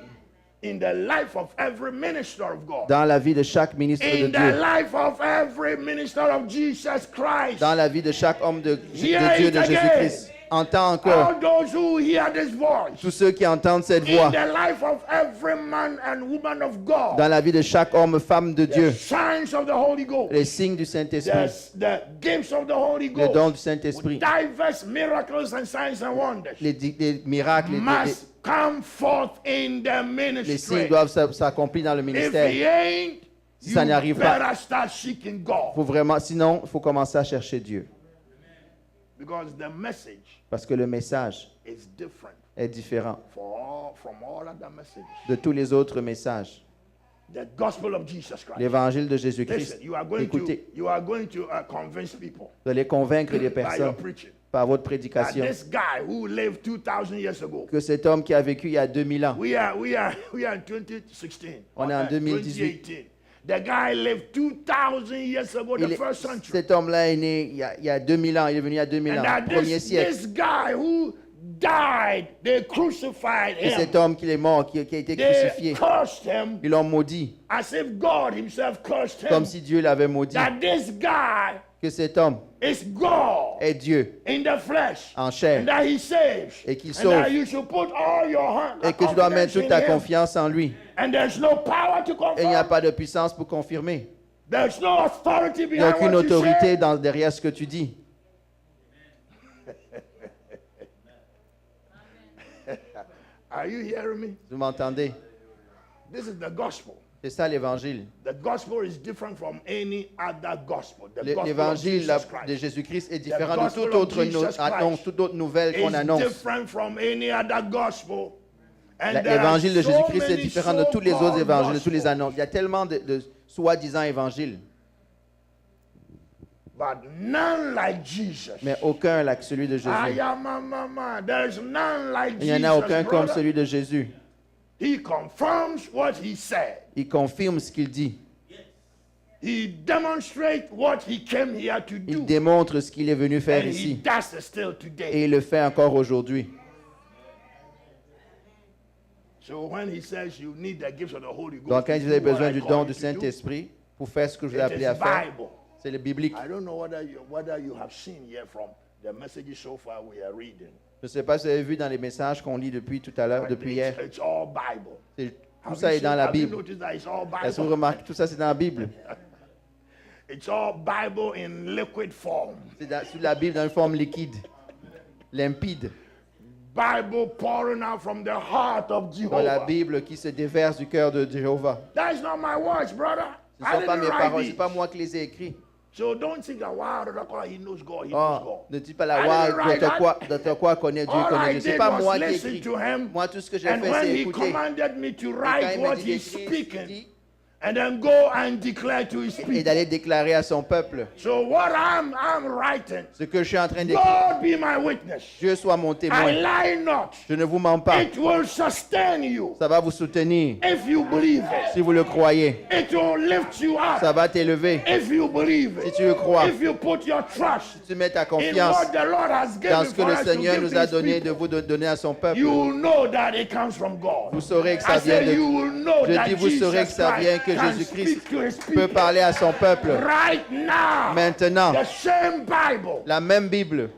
in the life of every minister of God. dans la vie de chaque ministre de In the Dieu, life of every minister of Jesus Christ. dans la vie de chaque homme de Hear Dieu, it de again. Jésus-Christ. Entends encore All those who hear this voice. tous ceux qui entendent cette In voix the life of every man and woman of God. dans la vie de chaque homme, femme de Dieu, The signs of the Holy Ghost. les signes du Saint-Esprit, The gifts of the Holy les dons Ghost. du Saint-Esprit, Diverse miracles and signs and wonders. les miracles, Must come forth in the les signes ministry. doivent s'accomplir dans le If ministère. he ain't, Si ça you n'arrive pas, better start seeking God. faut vraiment, sinon, il faut commencer à chercher Dieu. Because the message Parce que le message is different est différent from all other messages. de tous les autres messages. The gospel of Jesus Christ. L'évangile de Listen, Jésus-Christ. you are going Écoutez, to convince people vous allez convaincre les by your personnes preaching par votre that prédication this guy who lived 2,000 years ago. que cet homme qui a vécu il y a 2000 ans, We are in 2016. On est en 2018. 2018. The guy lived 2,000 years ago, the first century. cet homme-là est né il y a 2000 ans, il est venu il y a 2000 And ans, that premier siècle. this guy who died, they crucified Et cet him. homme qui est mort, qui a été They crucifié, cursed him ils l'ont maudit, as if God himself cursed comme him. si Dieu l'avait maudit. That this guy que cet homme is God est Dieu in the flesh, en chair and that he saves, et qu'il and sauve, that you should put all your hand et que tu dois mettre toute ta in him, confiance en lui. and there's no power to Et il n'y a confirm. pas de puissance pour confirmer. There's no authority Il n'y a behind aucune what you autorité say. derrière ce que tu dis. Are you hearing me? Vous m'entendez? This is the gospel. C'est ça l'évangile. The gospel is different from any other gospel. The gospel of L'évangile Jesus de Christ Jésus-Christ est The différent de gospel toute of autre Jesus Christ annonce, toute autre nouvelle qu'on is annonce. different from any other gospel. And there are L'évangile de so Jésus-Christ est many différent de tous les autres so-called évangiles, de tous les gospels. annonces. Il y a tellement de soi-disant évangiles, But none like Jesus. mais aucun like celui de Jésus. There's none like Il n'y en Jesus. a aucun comme brother. celui de Jésus. He confirms what he said. Il confirme ce qu'il dit. He demonstrates what he came here to Il do. démontre ce qu'il est venu faire And he ici. does it still today. Et il le fait encore aujourd'hui. So when he says you need the gifts of the Holy Ghost, Donc quand to vous avez do what besoin I du call don you du to do, Saint-Esprit pour faire ce que je vous ai it appelé is à faire, Bible. c'est le biblique. I don't know whether you have seen here from the messages so far we are reading. Je ne sais pas si vous avez vu dans les messages qu'on lit depuis tout à l'heure, depuis hier. It's all Bible. Tout ça est dans la Have you Bible. noticed that it's all Est-ce que vous Bible? remarquez tout ça, c'est dans la Bible. It's all Bible in liquid form. C'est sur la Bible dans une forme liquide, limpide. Bible pouring out from the heart of Dans la Jehovah. Bible qui se déverse du cœur de Jéhovah. That is not my words, brother. Ce ne I sont pas didn't mes write paroles, ce these. n'est pas moi qui les ai écrits. So don't think that wow, he knows God, he knows Oh, God. ne dis pas la I wow, didn't write that. docteur quoi connaît Dieu, All connaît I Dieu. C'est did pas was moi qui listen écris. to him. Moi, tout ce que j'ai And fait, when c'est he écouter. commanded me to Et quand write il m'a what dit he's d'écrire, speaking, and then go and declare to his et people. d'aller déclarer à son peuple So what I'm writing, ce que je suis en train d'écrire. God be my witness. Dieu soit mon I témoin. lie not. Je ne vous mens pas. It will sustain you Ça va vous soutenir if you believe it. si vous le croyez. It will lift you Ça up va t'élever if you believe si it. tu le crois. If you put your trust Tu mets ta in confiance what the Lord has dans given ce que for le us to Seigneur give nous to a his donné de people, vous donner à son peuple. you will know that it comes from God. Vous saurez que I ça vient said de you will know Je that dis, vous saurez que Jesus ça vient Christ que can Jésus-Christ speak to his peut people parler à son peuple. right now. Maintenant, The same Bible. la même Bible.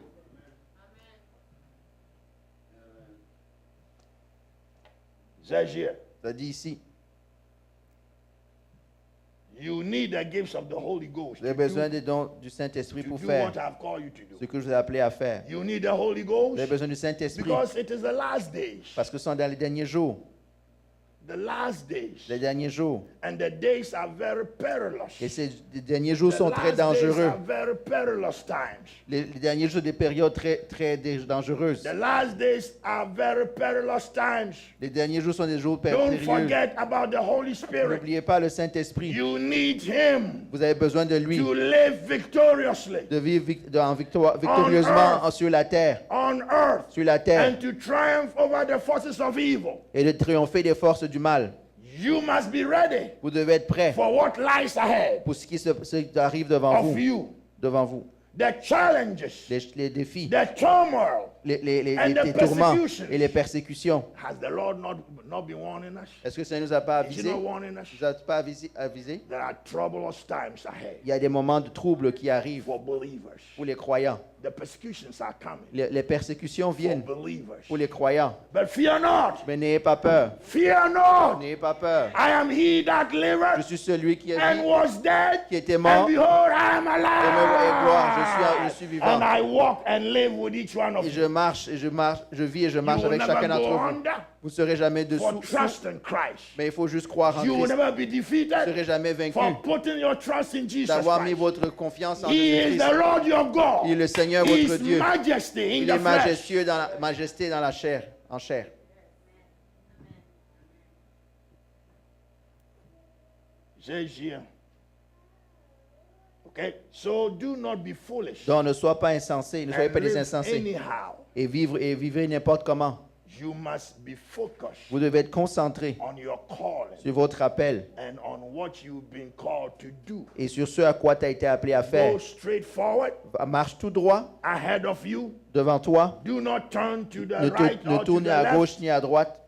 Says here, Ça dit ici, you need the gifts of the Holy Ghost vous avez besoin des dons du Saint-Esprit to pour do faire what I've called you to do. ce que je vous ai appelé à faire. You need the Holy Vous avez Ghost besoin du Saint-Esprit because it is the last days. parce que ce sont dans les derniers jours. The last days. Les derniers jours. And the days are very perilous. Et ces derniers jours The sont très last days dangereux. are very perilous times. Les derniers jours, des périodes très dangereuses. The last days are very perilous times. Les derniers jours sont des jours Don't périlleux. forget about the Holy Spirit. N'oubliez pas le Saint-Esprit. You need Him Vous avez besoin de lui, to live victoriously de vivre victorieusement sur la terre, on earth sur la terre, and to triumph over the forces of evil. et de triompher des forces du mal. You must be ready Vous devez être prêt for what lies ahead pour ce qui arrive devant of vous, you. devant vous. The challenges, Les défis, the turmoil. And the les tourments persecutions. et les persécutions. Has the Lord not been warning us? Est-ce que ça ne nous a pas Is He avisé? not warning us? Il nous a pas avisé? There are troublous times ahead Il y a des moments de trouble qui arrivent for believers. pour les croyants. The persecutions are coming Les persécutions for viennent believers. pour les croyants. But fear not. Mais n'ayez pas peur. Fear not. N'ayez pas peur. I am He that Je liveth suis celui qui est and vivant, was dead. qui était And mort. behold, I am Et gloire, alive. je suis vivant. And I walk and live with each one of Et you. je marche, et je vis et je You marche will avec never chacun go d'entre vous. under Vous ne serez jamais for dessous, trust in Christ. mais il faut juste croire en You will Christ. never be Vous ne defeated serez jamais vaincu for putting your trust in Jesus d'avoir mis Christ. votre confiance en He is Jésus-Christ. the Lord your God. Il est le Seigneur He votre is Dieu. majesty in Il the est flesh. majestueux dans la majesté dans la chair, en chair. Says here. Okay, so do not be foolish. Donc ne sois pas insensé, ne soyez And pas des live insensés. anyhow. Et vivez n'importe comment. You must be focused Vous devez être concentré on your calling sur votre appel and on what you've been called to do. et sur ce à quoi tu as été appelé à faire. Go straight forward Marche tout droit ahead of you. devant toi. Do not turn to the Ne right tourne or to ni the à left. gauche ni à droite.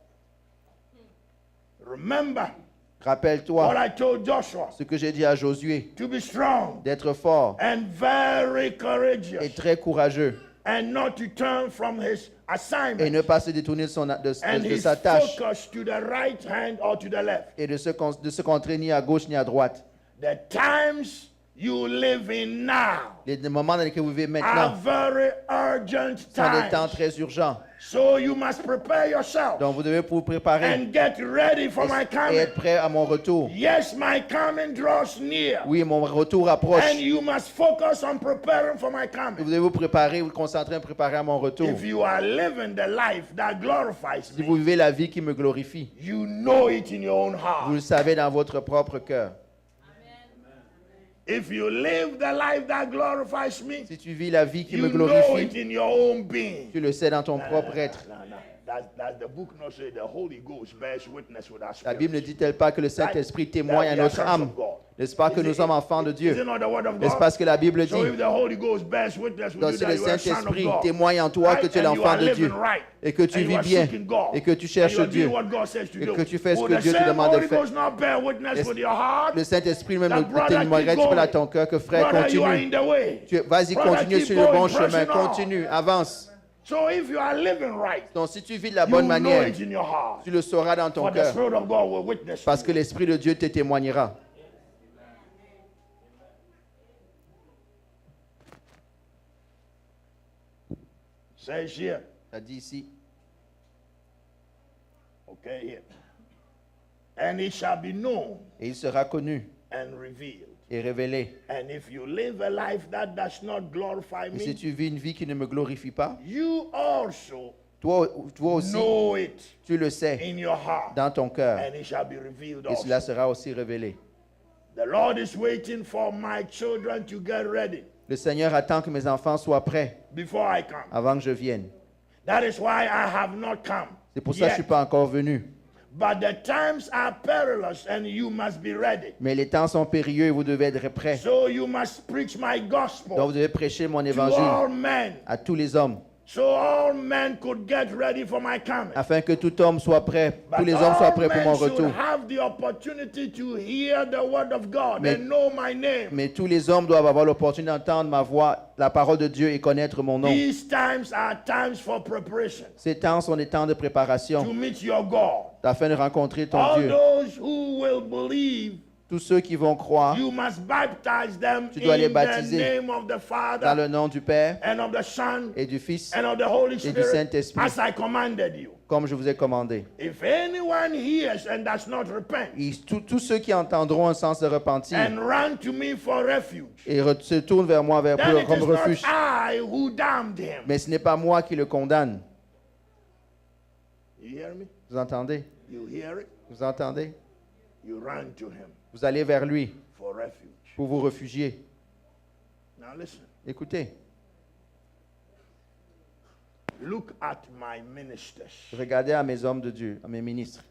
Remember, Rappelle-toi what I told Joshua, ce que j'ai dit à Josué, to be strong d'être fort and very et courageous, très courageux and not to turn from his et assignment ne pas se détourner and de his sa tâche focus to the right hand or to the left. et de se contrer ni à gauche ni à droite. The times you live in now Les moments dans lesquels vous vivez are maintenant very urgent sont des temps times. très urgents. So you must prepare yourself Donc vous devez vous préparer and get ready for my et coming. être prêt à mon retour. Yes, my coming draws near. Oui, mon retour approche. And you must focus on preparing for my coming. Vous devez vous préparer, vous concentrer à préparer à mon retour. If you are living the life that glorifies Si me, vous vivez la vie qui me glorifie, you know it in your own vous heart. le savez dans votre propre cœur. If you live the life that glorifies me, Si tu vis la vie qui you me know glorifie, it in your own being. tu le sais dans ton propre être. No. That's the book not say the Holy Ghost bears witness with our La spirit. Bible ne dit-elle pas que le Saint-Esprit témoigne à That we are notre sons âme? of God. N'est-ce pas que nous sommes enfants de Is Dieu? it not the word of N'est-ce God? pas ce que la Bible So if dit? the Holy Ghost bears witness with Donc you si that le you are a son of Saint-Esprit God, témoigne en toi que tu es and you l'enfant are de Dieu living right, et que tu and you vis are bien seeking God, et que tu and cherches you are doing Dieu what God says to et do, que tu fais ce will que the Dieu te same demande de Holy faire. Ghost not bear witness with your heart? Le Saint-Esprit même That brother, témoignerait keep pas à going. ton cœur que frère, Brother, you are in continue. the way. Vas-y, Brother, continue keep sur le bon going, chemin, pressing on. continue, avance. So if you are living right, Donc si tu vis de la you bonne know manière, it in your heart. tu le sauras dans ton For the cœur Spirit of God will witness parce to que you. l'Esprit de Dieu te témoignera. Says here, Ça dit ici, okay, here. And it shall be known et il sera connu and revealed. et révélé. And if you live a life that does not glorify Et si me, tu vis une vie qui ne me glorifie pas, you also toi aussi, know it tu le sais in your heart, dans ton cœur and it shall be revealed et cela also. sera aussi révélé. The Lord is waiting for my children to get ready Le Seigneur attend que mes enfants soient prêts before I come. avant que je vienne. That is why I have not come. C'est pour ça que je ne yet. suis pas encore venu. But the times are perilous and you must be ready. Mais les temps sont périlleux et vous devez être prêts. So you must preach my Donc gospel vous devez prêcher mon to évangile all men, à tous les hommes, so all men could get ready for my coming. afin que tout homme soit prêt, But tous les hommes soient all prêts pour men mon should retour. have the opportunity to hear the word of God Mais- and know my name. Mais tous les hommes doivent avoir l'opportunité d'entendre ma voix, la parole de Dieu et connaître mon nom. These times are times for preparation Ces temps sont des temps de to préparation meet your God. afin de rencontrer ton All Dieu. those who will believe, Tous ceux qui vont croire you must baptize them Tu dois les in the baptiser name of the dans Father le nom du Père and of the Son et du Fils, and of the Holy du Spirit, Saint-Esprit. as I commanded you. comme je vous ai commandé. If anyone hears and does not repent Et tous ceux qui entendront un sens de repentir and run to me for refuge, et se tournent vers moi then it comme is not refuge. I who damned him. Mais ce n'est pas moi qui le condamne. You hear me? Vous entendez? You hear it? Vous entendez? You run to him Vous allez vers lui for refuge. pour vous réfugier. Now listen. Écoutez, Look at my ministers. regardez à mes hommes de Dieu, à mes ministres.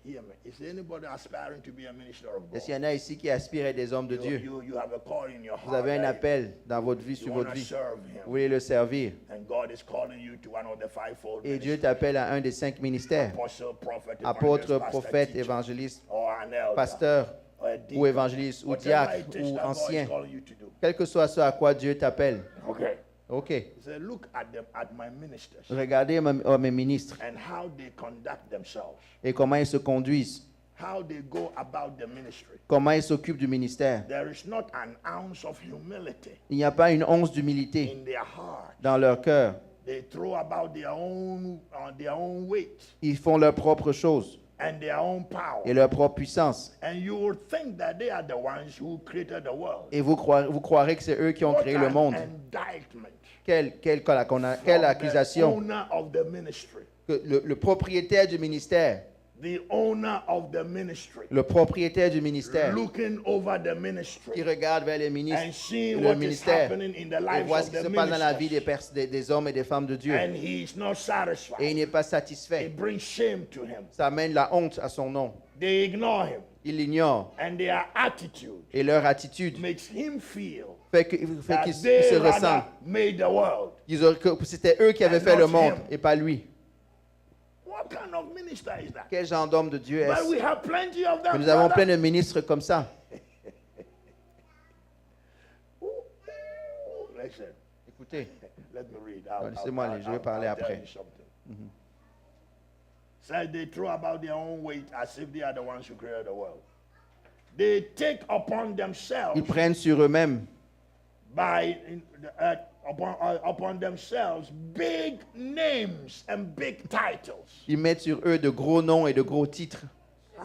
Hear me. Is there anybody aspiring to be a minister of Est-ce qu'il y God? en a ici qui aspirent à être des hommes de Dieu? You have a call in your heart. Vous avez un that appel dans votre vie, you sur want votre to vie. serve Vous him. voulez le servir. And God is calling you to one of the fivefold Et Dieu ministries. t'appelle à un des 5 ministères. Apostle, prophet, Apôtre, evangelist, pastor, prophète, teacher, évangéliste, or an elder, pasteur or a deacon. ou évangéliste ou Whatever diacre it is ou that God is ancien. calling you to do. Quel que soit ce à quoi Dieu t'appelle. Okay. OK. He said, look at them, at my ministers Regardez mes ministres and how they conduct themselves, et comment ils se conduisent. how they go about the ministry. Comment ils s'occupent du ministère. There is not an ounce of humility Il n'y a pas une once d'humilité in their heart. dans leur cœur. They throw about their own weight Ils font leurs propres choses and their own power. et leur propre puissance. And you would think that they are the ones who created the world. Et vous croirez que c'est eux qui ont What créé le an monde. indictment Quelle from accusation. the owner of the ministry. Que le propriétaire du ministère, The owner of the ministry. le propriétaire du ministère Looking over the qui ministry regarde vers les ministres, and seeing le what is ministère, happening in the et lives voit of ce qui the se passe dans la vie ministers. des hommes et des femmes de Dieu. And he is not Et il satisfied. n'est pas satisfait. It brings shame to him. Ça amène la honte à son nom. They ignore him. Ils l'ignorent. And their attitude Et leur attitude makes him feel fait qu'ils that se they ressentent. rather made the world. Que c'était eux qui avaient And fait le not monde him. et pas lui. What kind of minister is that? Quel genre d'homme de Dieu But we est-ce? have plenty of them. Mais nous avons brother. plein de ministres comme ça. Listen, Écoutez, let me read. laissez-moi aller, je vais parler après. Says they throw about their own weight as if they are the ones who created the world. They take upon themselves ils prennent sur eux-mêmes upon themselves big names and big titles. ils mettent sur eux de gros noms et de gros titres.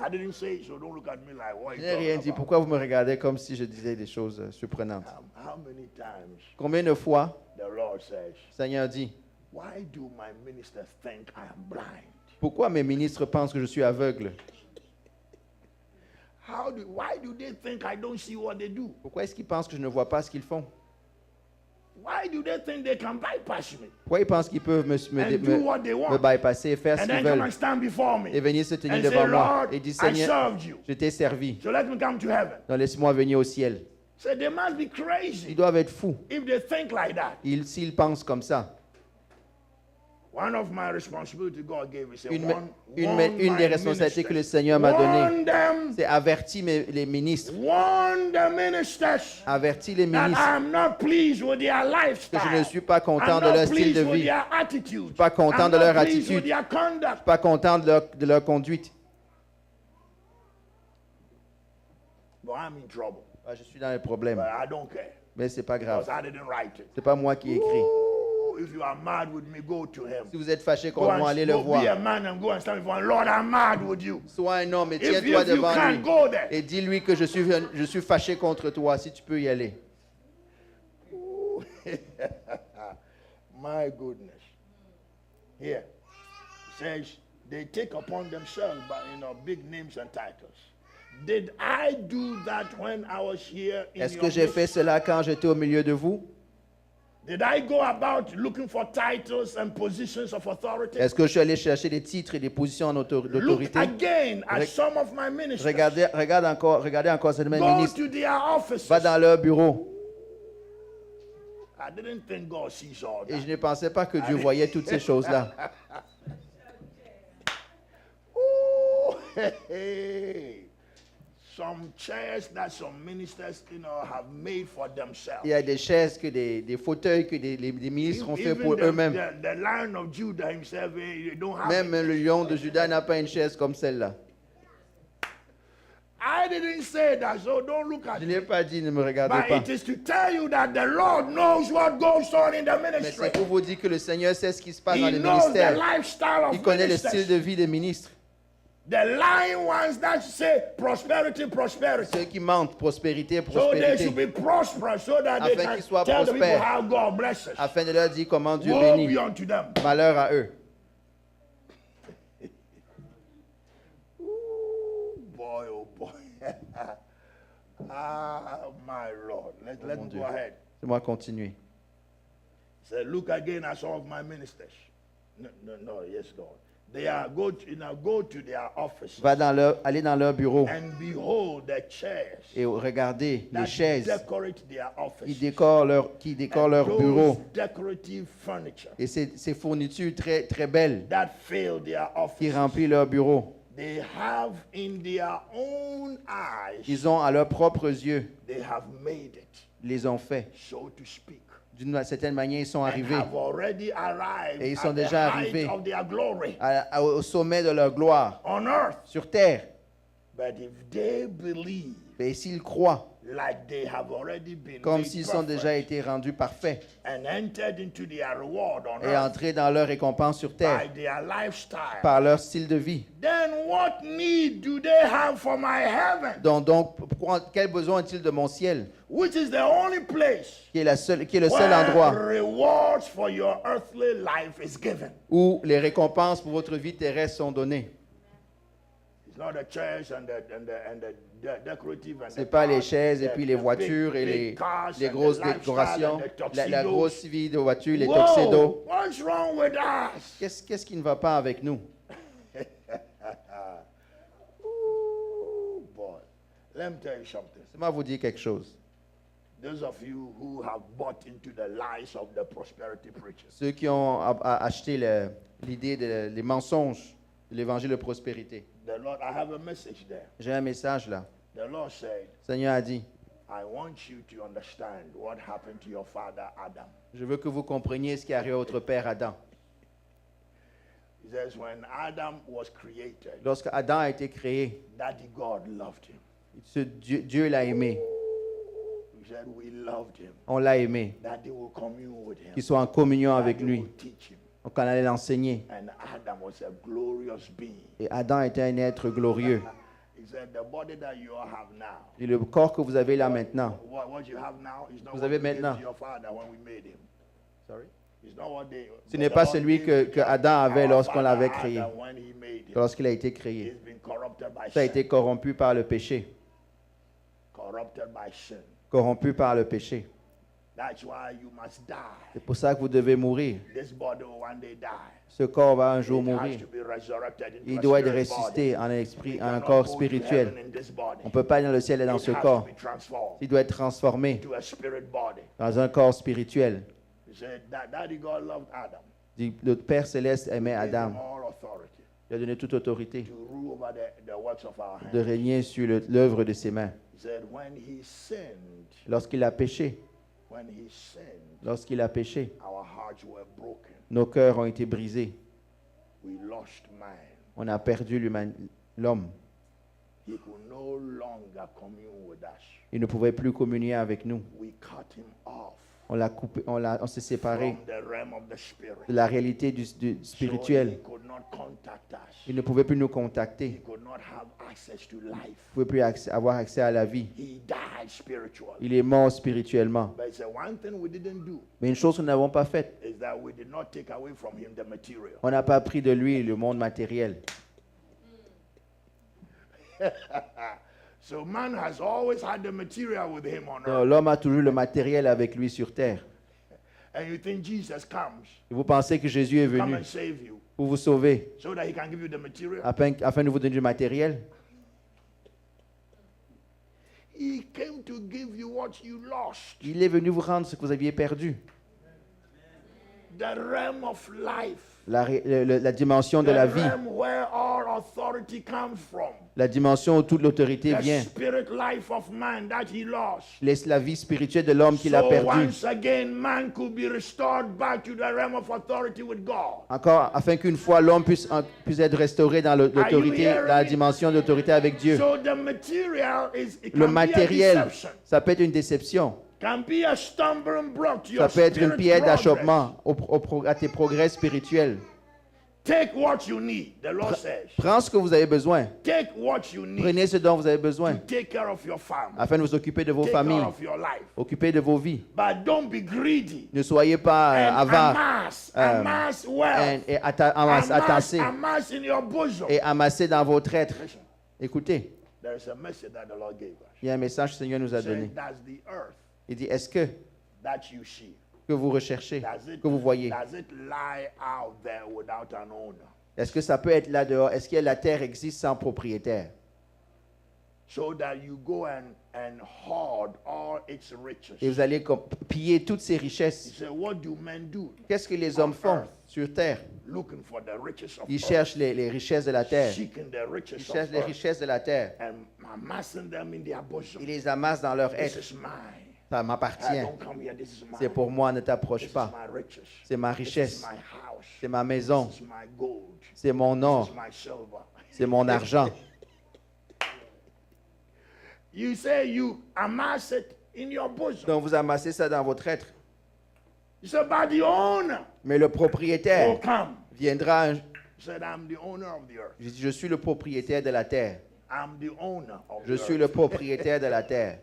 I didn't say it, so don't look at me like what Je you n'ai rien talking dit. about. Pourquoi vous me regardez comme si je disais des choses surprenantes? How many times Combien de fois the Lord says, le Seigneur dit, why do my ministers think I am blind? pourquoi mes ministres pensent que je suis aveugle? Why do they think I don't see what they do? Pourquoi est-ce qu'ils pensent que je ne vois pas ce qu'ils font? Why do they think they can bypass me Pourquoi ils pensent qu'ils peuvent and do what they want me bypasser, faire ce and qu'ils then come veulent and stand before me et venir se tenir and say, devant moi Lord, et dire, I Seigneur, served you, je t'ai servi. so let me come to heaven? Donc laisse-moi venir au ciel. So they must be Ils crazy doivent être fous if they think like that. s'ils pensent comme ça. One of my responsibilities God gave me, say, Une warn des my responsabilités que le ministers. Seigneur m'a Warn données, them, c'est avertir les ministres. warn the ministers Avertir les that ministres I am not pleased with their que lifestyle. je ne suis pas content I'm de not leur style de pleased with vie. their attitude. Pas content I'm de not leur pleased attitude. with their conduct. Pas content de leur conduite. But I'm in trouble. Ah, je suis dans les problèmes. But I don't care. Mais c'est pas Because grave. I didn't write it. C'est pas moi qui ai écrit. Ooh, if you are mad with me, go to him. Si vous êtes fâché Go contre moi, allez le go be a voir. man and go and stand before him. Lord, I'm mad with you. Sois un homme et If tiens-toi you devant can't lui. go there. Et dis-lui que je suis fâché contre toi, si tu peux y aller. Ooh. My goodness. Here, it says they take upon themselves, big names and titles. Did I do that when I was here in Est-ce your que j'ai midst? fait cela quand j'étais au milieu de vous? Did I go about looking for titles and positions of authority? Est-ce que je suis allé chercher des titres et des positions Look d'autorité? again at some of my ministers. Regardez encore certains Go ministres. to their offices. Va dans leur bureau. I didn't think God sees all Et that. je ne pensais pas que Dieu voyait toutes ces choses-là. Ooh, hey. Some chairs that some ministers, have made for themselves. Il y a des chaises, des fauteuils que les ministres ont fait Even pour eux-mêmes. the Lion of Judah himself, you don't have Même it. le lion de Juda n'a pas une chaise comme celle-là. I didn't say that, so don't look at Je me. n'ai pas dit, ne me regardez But pas. it is to tell you that the Lord knows what goes on in the Mais ministry. c'est pour vous dire que le Seigneur sait ce qui se passe dans He les knows the ministères. lifestyle of Il connaît le ministers. style de vie des ministres. The lying ones that say prosperity, prosperity. Ceux qui mentent, prospérité, So they should prospérité. be prosperous so that they Afin can qu'ils soient tell the people prospères. how God blesses. Afin de leur dire comment Dieu Woe bénit. be unto them. Malheur à eux. Ooh, boy, oh boy. My Lord. Let Mon me Dieu. go ahead. Laissez-moi continuer. Say, look again at some of my ministers. No, yes, God. They are go to their offices Allez dans leur bureau and behold the chairs et regardez les that chaises decorate their offices. qui décorent leur Those bureau. decorative furniture Et ces fournitures très, très belles that fill their qui offices. remplissent leur bureau. They have in their own eyes, Ils ont à leurs propres yeux, they have made it, les ont faits. so to speak. D'une certaine manière, ils sont And arrivés have already arrived Et ils sont at the déjà height arrivés. of their glory Au sommet de leur gloire on earth. sur terre. But if they believe Et s'ils croient like they have already been comme made s'ils ont déjà perfect été rendus parfaits and entered into their reward on et earth entrés dans leur récompense sur by terre their lifestyle, par leur style de vie, then what need do they have for my heaven, quel besoin ont-ils de mon ciel, which is the only place qui est le seul where endroit rewards for your earthly life is given? où les récompenses pour votre vie terrestre sont données? It's not the chairs and the decorative and Ce n'est the pas les cars, chaises et the- puis les the voitures big- et big cars les and the grosses lifestyle décorations, and the la tuxedos. grosse vie de voitures, les Whoa, tuxedos. what's wrong with us? Qu'est-ce qui ne va pas avec nous? Ooh, boy. Let me tell you something. Laissez-moi vous dire quelque chose. Those of you who have bought into the lies of the prosperity preachers, Ceux qui ont acheté l'idée des mensonges l'évangile de prospérité. The Lord, I have a message there. J'ai un message là. The Lord said, Le Seigneur a dit, I want you to understand what happened to your father Adam. je veux que vous compreniez ce qui est arrivé à votre père Adam. He says, when Adam was created, Lorsque Adam a été créé, Daddy God loved him. Dieu l'a aimé. He said, we loved him. On l'a aimé. Daddy will commune with him. Qu'il soit en communion avec Daddy lui. will teach him. Donc on allait l'enseigner. And Adam was a glorious being. Et Adam était un être glorieux. He said, the body that you all have now, Et le corps que vous avez là maintenant, what you have now is not Vous what avez you gave maintenant. to your father when we made him. It's not what ce n'est pas celui que Adam avait lorsqu'on l'avait créé, lorsqu'il a été créé. Ça a été corrompu par le péché. Corrompu par le péché. C'est pour ça que vous devez mourir. Ce corps va un jour mourir. Il doit être ressuscité en esprit, en un corps spirituel. On ne peut pas aller dans le ciel et dans ce corps. Il doit être transformé dans un corps spirituel. Le Père Céleste aimait Adam. Il a donné toute autorité de régner sur l'œuvre de ses mains. Lorsqu'il a péché, nos cœurs ont été brisés. On a perdu l'homme. Il ne pouvait plus communier avec nous. On l'a coupé, on s'est séparé de la réalité du spirituel. Il ne pouvait plus nous contacter. Il ne pouvait plus avoir accès à la vie. Il est mort spirituellement. Mais une chose que nous n'avons pas faite, on n'a pas pris de lui le monde matériel. L'homme a toujours le matériel avec lui sur terre. Et vous pensez que Jésus est venu pour vous sauver afin de vous donner du matériel? Il est venu vous rendre ce que vous aviez perdu. La dimension de la vie. La dimension où toute l'autorité vient. La vie spirituelle de l'homme qu'il a perdue. Encore, afin qu'une fois l'homme puisse être restauré dans l'autorité, dans la dimension d'autorité avec Dieu. Le matériel, ça peut être une déception. Ça peut être une pierre d'achoppement à tes progrès spirituels. Prends ce que vous avez besoin. Prenez ce dont vous avez besoin afin de vous occuper de vos familles, occuper de vos vies. Ne soyez pas avares et atassés et amassés dans votre être. Écoutez, il y a un message que le Seigneur nous a donné. Il dit, est-ce que vous recherchez, que vous voyez, est-ce que ça peut être là dehors? Est-ce que la terre existe sans propriétaire? Et vous allez piller toutes ces richesses. Qu'est-ce que les hommes font sur terre? Ils cherchent les richesses de la terre. Ils cherchent les richesses de la terre. Ils les amassent dans leur être. Ça m'appartient. C'est pour moi, ne t'approche pas. C'est ma richesse. C'est ma maison. C'est mon or. C'est mon argent. Donc vous amassez ça dans votre être. Mais le propriétaire viendra. Je suis le propriétaire de la terre. Je suis le propriétaire de la terre.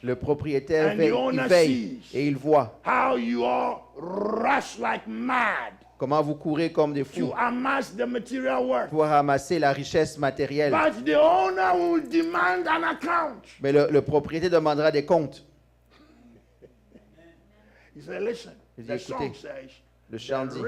Le propriétaire veille et il voit comment vous courez comme des fous pour ramasser la richesse matérielle. Mais le propriétaire demandera des comptes. Il dit, écoutez, le chant dit,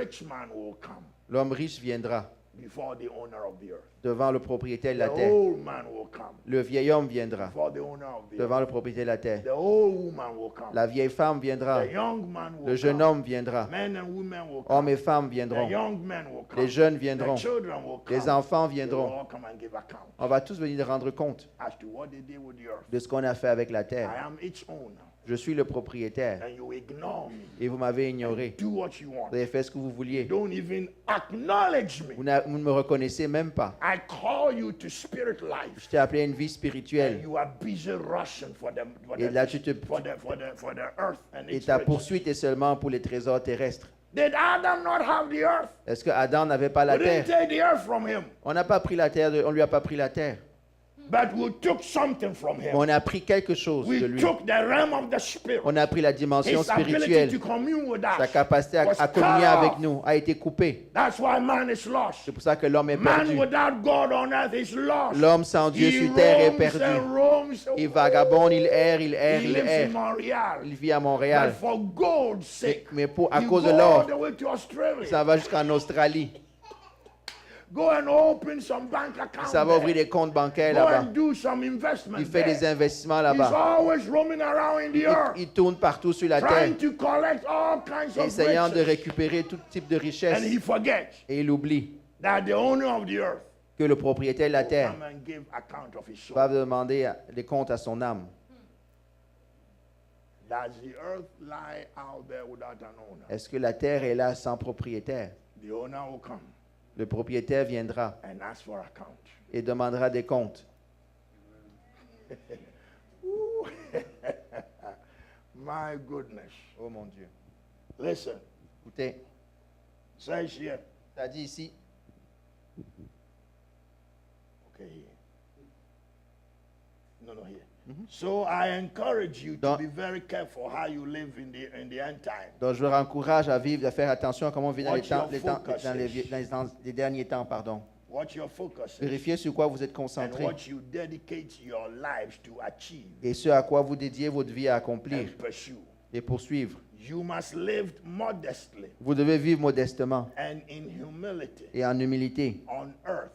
l'homme riche viendra. before the owner of the earth. Devant le propriétaire de la The terre. old man will come Le vieil homme viendra before the owner of the devant earth. le propriétaire de la terre. The old woman will come. La vieille femme viendra. The young man will Le jeune come. homme viendra. Men and women will Hommes come. et femmes The viendront. young men will come. Les jeunes The viendront. children will come. Les enfants They will viendront. all come and give account On va tous venir rendre compte as to what they did with the earth. de ce qu'on a fait avec la I terre. am its owner, Je suis le propriétaire and you ignore me. et vous m'avez ignoré. Do what you want. Vous avez fait ce que vous vouliez. Don't even acknowledge me. Vous ne me reconnaissez même pas. I call you to spirit life. Je t'ai appelé à une vie And spirituelle. you are busy rushing for the Et là, tu te- earth and Et its ta riches. poursuite est seulement pour les trésors terrestres. Did Adam not have the earth? Est-ce que Adam n'avait pas la We didn't terre? take the earth from him, On n'a pas pris la terre, on lui a pas pris la terre. but we took something from Mais him. on a pris quelque chose de We lui. took the realm of the spirit. On a pris la dimension His ability spirituelle. to commune with Sa us capacité was à cut communier avec off. nous a été coupée. That's why man is lost. C'est pour ça que l'homme est Man perdu. without God on earth is lost. L'homme sans Dieu He sur terre est roams perdu. and roams. Il vagabonde, il erre, il He erre, il lives in erre. Montreal. Il vit à But Montréal. for gold's sake, Mais à you cause go de all l'or, the way to Australia. ça va jusqu'en Australie. Go and open some bank accounts. Ça va ouvrir there. des comptes bancaires Go là-bas. and do some investment Il fait des there. investissements He's là-bas. always roaming around in the earth, Il tourne partout sur la terre, trying to collect all kinds of essayant de riches. récupérer tout type de And richesse. he forgets Et il oublie that the owner of the earth que le propriétaire de la will terre come and give account of his soul. va demander des comptes à son âme. Does the earth lie out there without an owner? Est-ce que la terre est là sans propriétaire? The owner will come Le propriétaire viendra and ask for account. et demandera des comptes. Ooh. My goodness. Oh mon Dieu. Listen, Écoutez, says here. ça dit ici, Okay, here. No, here. So I encourage you to Donc- be very careful how you live in the end time. donc je vous encourage à vivre, à faire attention à comment on vit dans les What temps, your les temps- focus dans les, is. vie- dans les temps- les derniers temps, pardon. What your focus is Vérifiez sur quoi vous êtes and concentré what you dedicate your lives to achieve et ce à quoi vous dédiez votre vie à accomplir and pursue. et poursuivre. You must live modestly Vous devez vivre modestement and in humility et en humilité on earth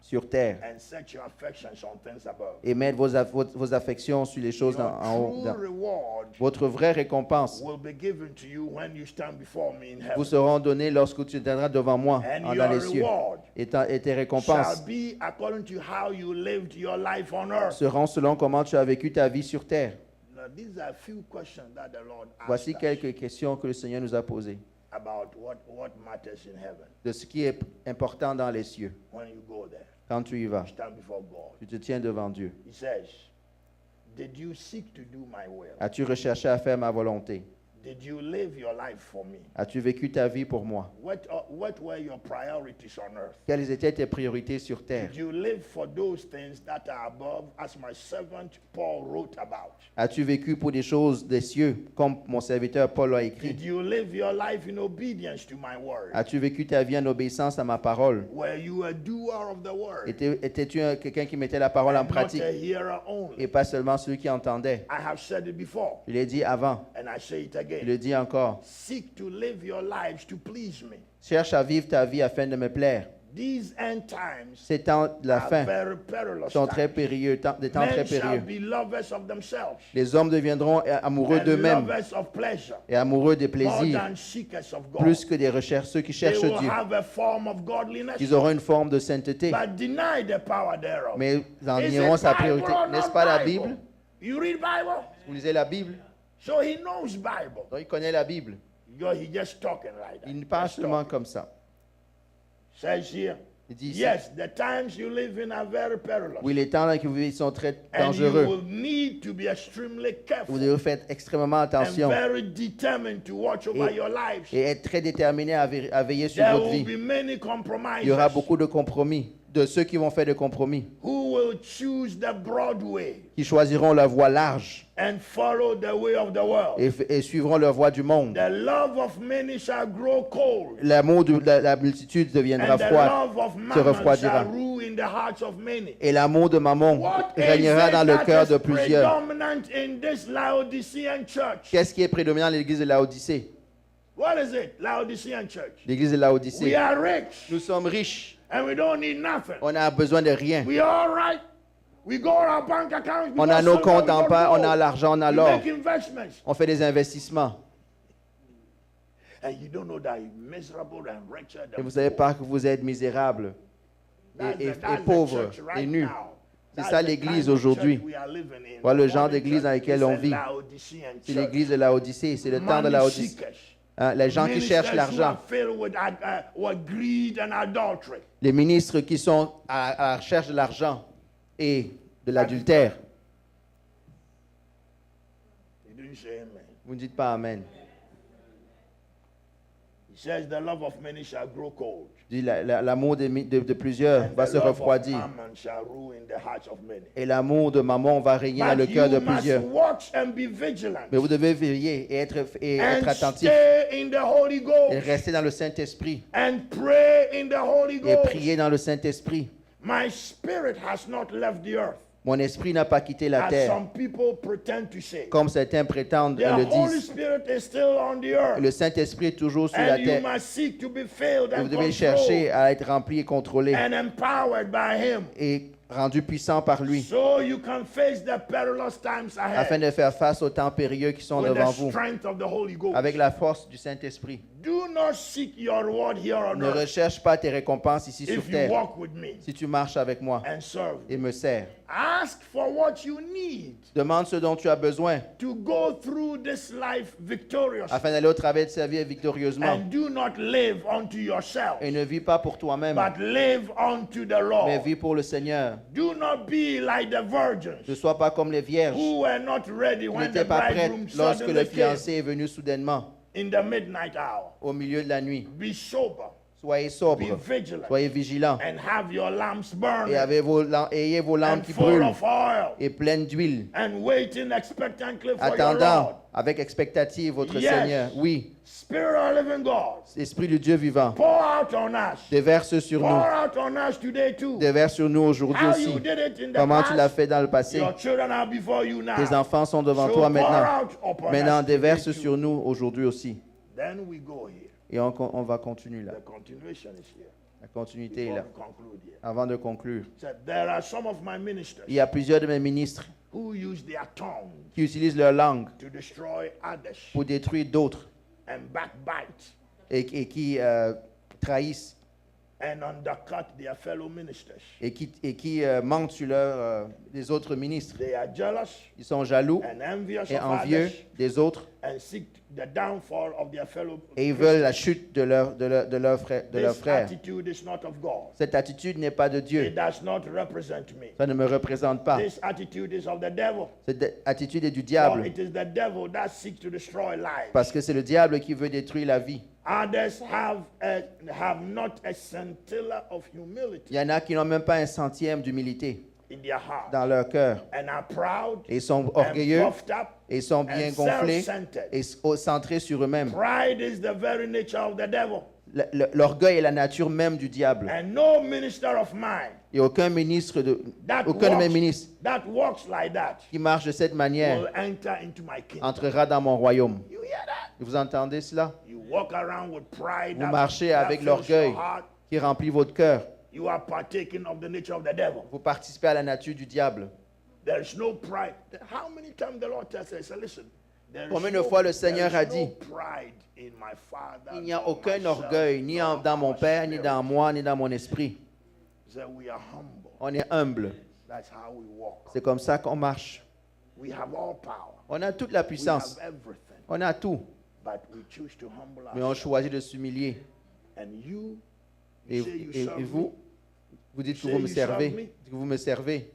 sur terre and set your affections on things above. et mettre vos affections sur les choses Your en haut. true reward Votre vraie récompense will be given to you when you stand before me in heaven. vous seront données lorsque tu viendras devant moi And dans your les cieux. reward Et tes shall récompenses be according to how you lived your life on earth. seront selon comment tu as vécu ta vie sur terre. Now, these are a few questions that the Lord Voici asked us quelques questions que le Seigneur nous a posées about what matters in heaven de ce qui est important dans les cieux. when you go there. Quand tu y vas, Stand before God. tu te tiens devant Dieu. He says, did you seek to do my will? As-tu recherché à faire ma volonté? Did you live your life for me? As-tu vécu ta vie pour moi? What were your priorities on earth? Quelles étaient tes priorités sur terre? Did you live for those things that are above, as my servant Paul wrote about? As-tu vécu pour des choses des cieux, comme mon serviteur Paul a écrit? Did you live your life in obedience to my word? As-tu vécu ta vie en obéissance à ma parole? Were you a doer of the word? Étais-tu quelqu'un qui mettait la parole en And not pratique a hearer only? et pas seulement celui qui entendait? I have said it before, Je l'ai dit avant, and I say it je again. le dis encore. Seek to live your lives to please me. Cherche à vivre ta vie afin de me plaire. These end times Ces temps de la are fin very perilous sont très times. périlleux, des temps très Men shall périlleux. be lovers of themselves Les hommes deviendront amoureux and d'eux-mêmes lovers of pleasure et amoureux des more plaisirs, than seekers of God. plus que des recherches, ceux qui They cherchent will Dieu. have a form of godliness, Ils auront une forme de sainteté, but deny the power thereof. mais ils en Is nieront it sa Bible priorité. or N'est-ce not pas la Bible? Bible? You read Bible? Vous lisez la Bible? So he knows Bible. Donc il connaît la Bible. He just talking like that. Il ne parle Just seulement talking. comme ça. Says here, Il dit ici, yes, the times you live in are very perilous. oui, les temps que vous vivez sont très And you dangereux. will need to be extremely careful Vous devez faire extrêmement and attention very determined to watch over your lives. et être très déterminé à veiller sur There votre will vie. be many compromises. Il y aura beaucoup de compromis, de ceux qui vont faire des compromis, Who will choose the broad way qui choisiront la voie large and follow the way of the world. et suivront la voie du monde. The love of many shall grow cold, L'amour de la multitude deviendra and the froid love of se mammon refroidira. shall rule in the hearts of many. Et l'amour de Mammon What is régnera it dans le that cœur is de plusieurs. predominant in this Laodicean church? Qu'est-ce qui est prédominant dans l'église de Laodicée? What is it? Laodicean church. L'église de Laodicée. We are rich. Nous sommes riches. And we don't need nothing. On n'a besoin de rien. We are all right. We go our bank accounts. On a nos comptes en paix, on a l'argent, on a l'or. Make investments. On fait des investissements. And you don't know that you're miserable and wretched. Et vous ne savez pas que vous êtes misérable et pauvre et nu. C'est ça l'église aujourd'hui. Voilà le genre d'église dans laquelle on vit. C'est l'église de Laodicée, c'est le temps de Laodicée. Les gens qui cherchent l'argent. Les ministres qui sont à la recherche de l'argent et de l'adultère. Vous ne dites pas Amen. L'amour de plusieurs va se refroidir. Et l'amour de maman va régner dans le cœur de plusieurs. Mais vous devez veiller et être attentif. Et rester dans le Saint-Esprit. Et prier dans le Saint-Esprit. Mon esprit n'a pas quitté la terre, comme certains prétendent et le disent. Le Saint-Esprit est toujours sur la terre. Et vous devez chercher à être rempli et contrôlé et rendu puissant par lui, afin de faire face aux temps périlleux qui sont devant vous, avec la force du Saint-Esprit. Ne recherche pas tes récompenses ici sur terre si tu marches avec moi et me sers. Demande ce dont tu as besoin afin d'aller au travers de sa vie victorieusement. Et ne vis pas pour toi-même, mais vis pour le Seigneur. Ne sois pas comme les vierges qui n'étaient pas prêtes lorsque le fiancé est venu soudainement au milieu de la nuit. Soyez sobres, soyez vigilants, et ayez vos lampes qui brûlent et pleines d'huile, attendant avec expectative votre Seigneur. Oui, Esprit du Dieu vivant, déverse sur nous, déverse sur nous aujourd'hui aussi. Comment tu l'as fait dans le passé, tes enfants sont devant toi maintenant. Maintenant, déverse sur nous aujourd'hui aussi. Et on va continuer là. La continuité est là. Avant de conclure, il y a plusieurs de mes ministres qui utilisent leur langue pour détruire d'autres et qui trahissent et qui mentent sur les autres ministres. Ils sont jaloux et envieux des autres et ils veulent la chute de leur frère. Cette attitude n'est pas de Dieu. Ça ne me représente pas. Cette attitude est du diable, parce que c'est le diable qui veut détruire la vie. Il y en a qui n'ont même pas un centième d'humilité dans leur cœur. Et ils sont orgueilleux, et ils sont bien gonflés et centrés sur eux-mêmes. L'orgueil est la nature même du diable. Et aucun ministre aucun de mes ministres qui marche de cette manière entrera dans mon royaume. Vous entendez cela? Vous marchez avec l'orgueil qui remplit votre cœur. Vous participez à la nature du diable. Combien de fois le Seigneur a dit, il n'y a aucun orgueil, ni dans mon Père, ni dans moi, ni dans mon esprit. On est humble. C'est comme ça qu'on marche. On a toute la puissance. On a tout. Mais on choisit de s'humilier. Et vous dites que vous me servez. Vous me servez.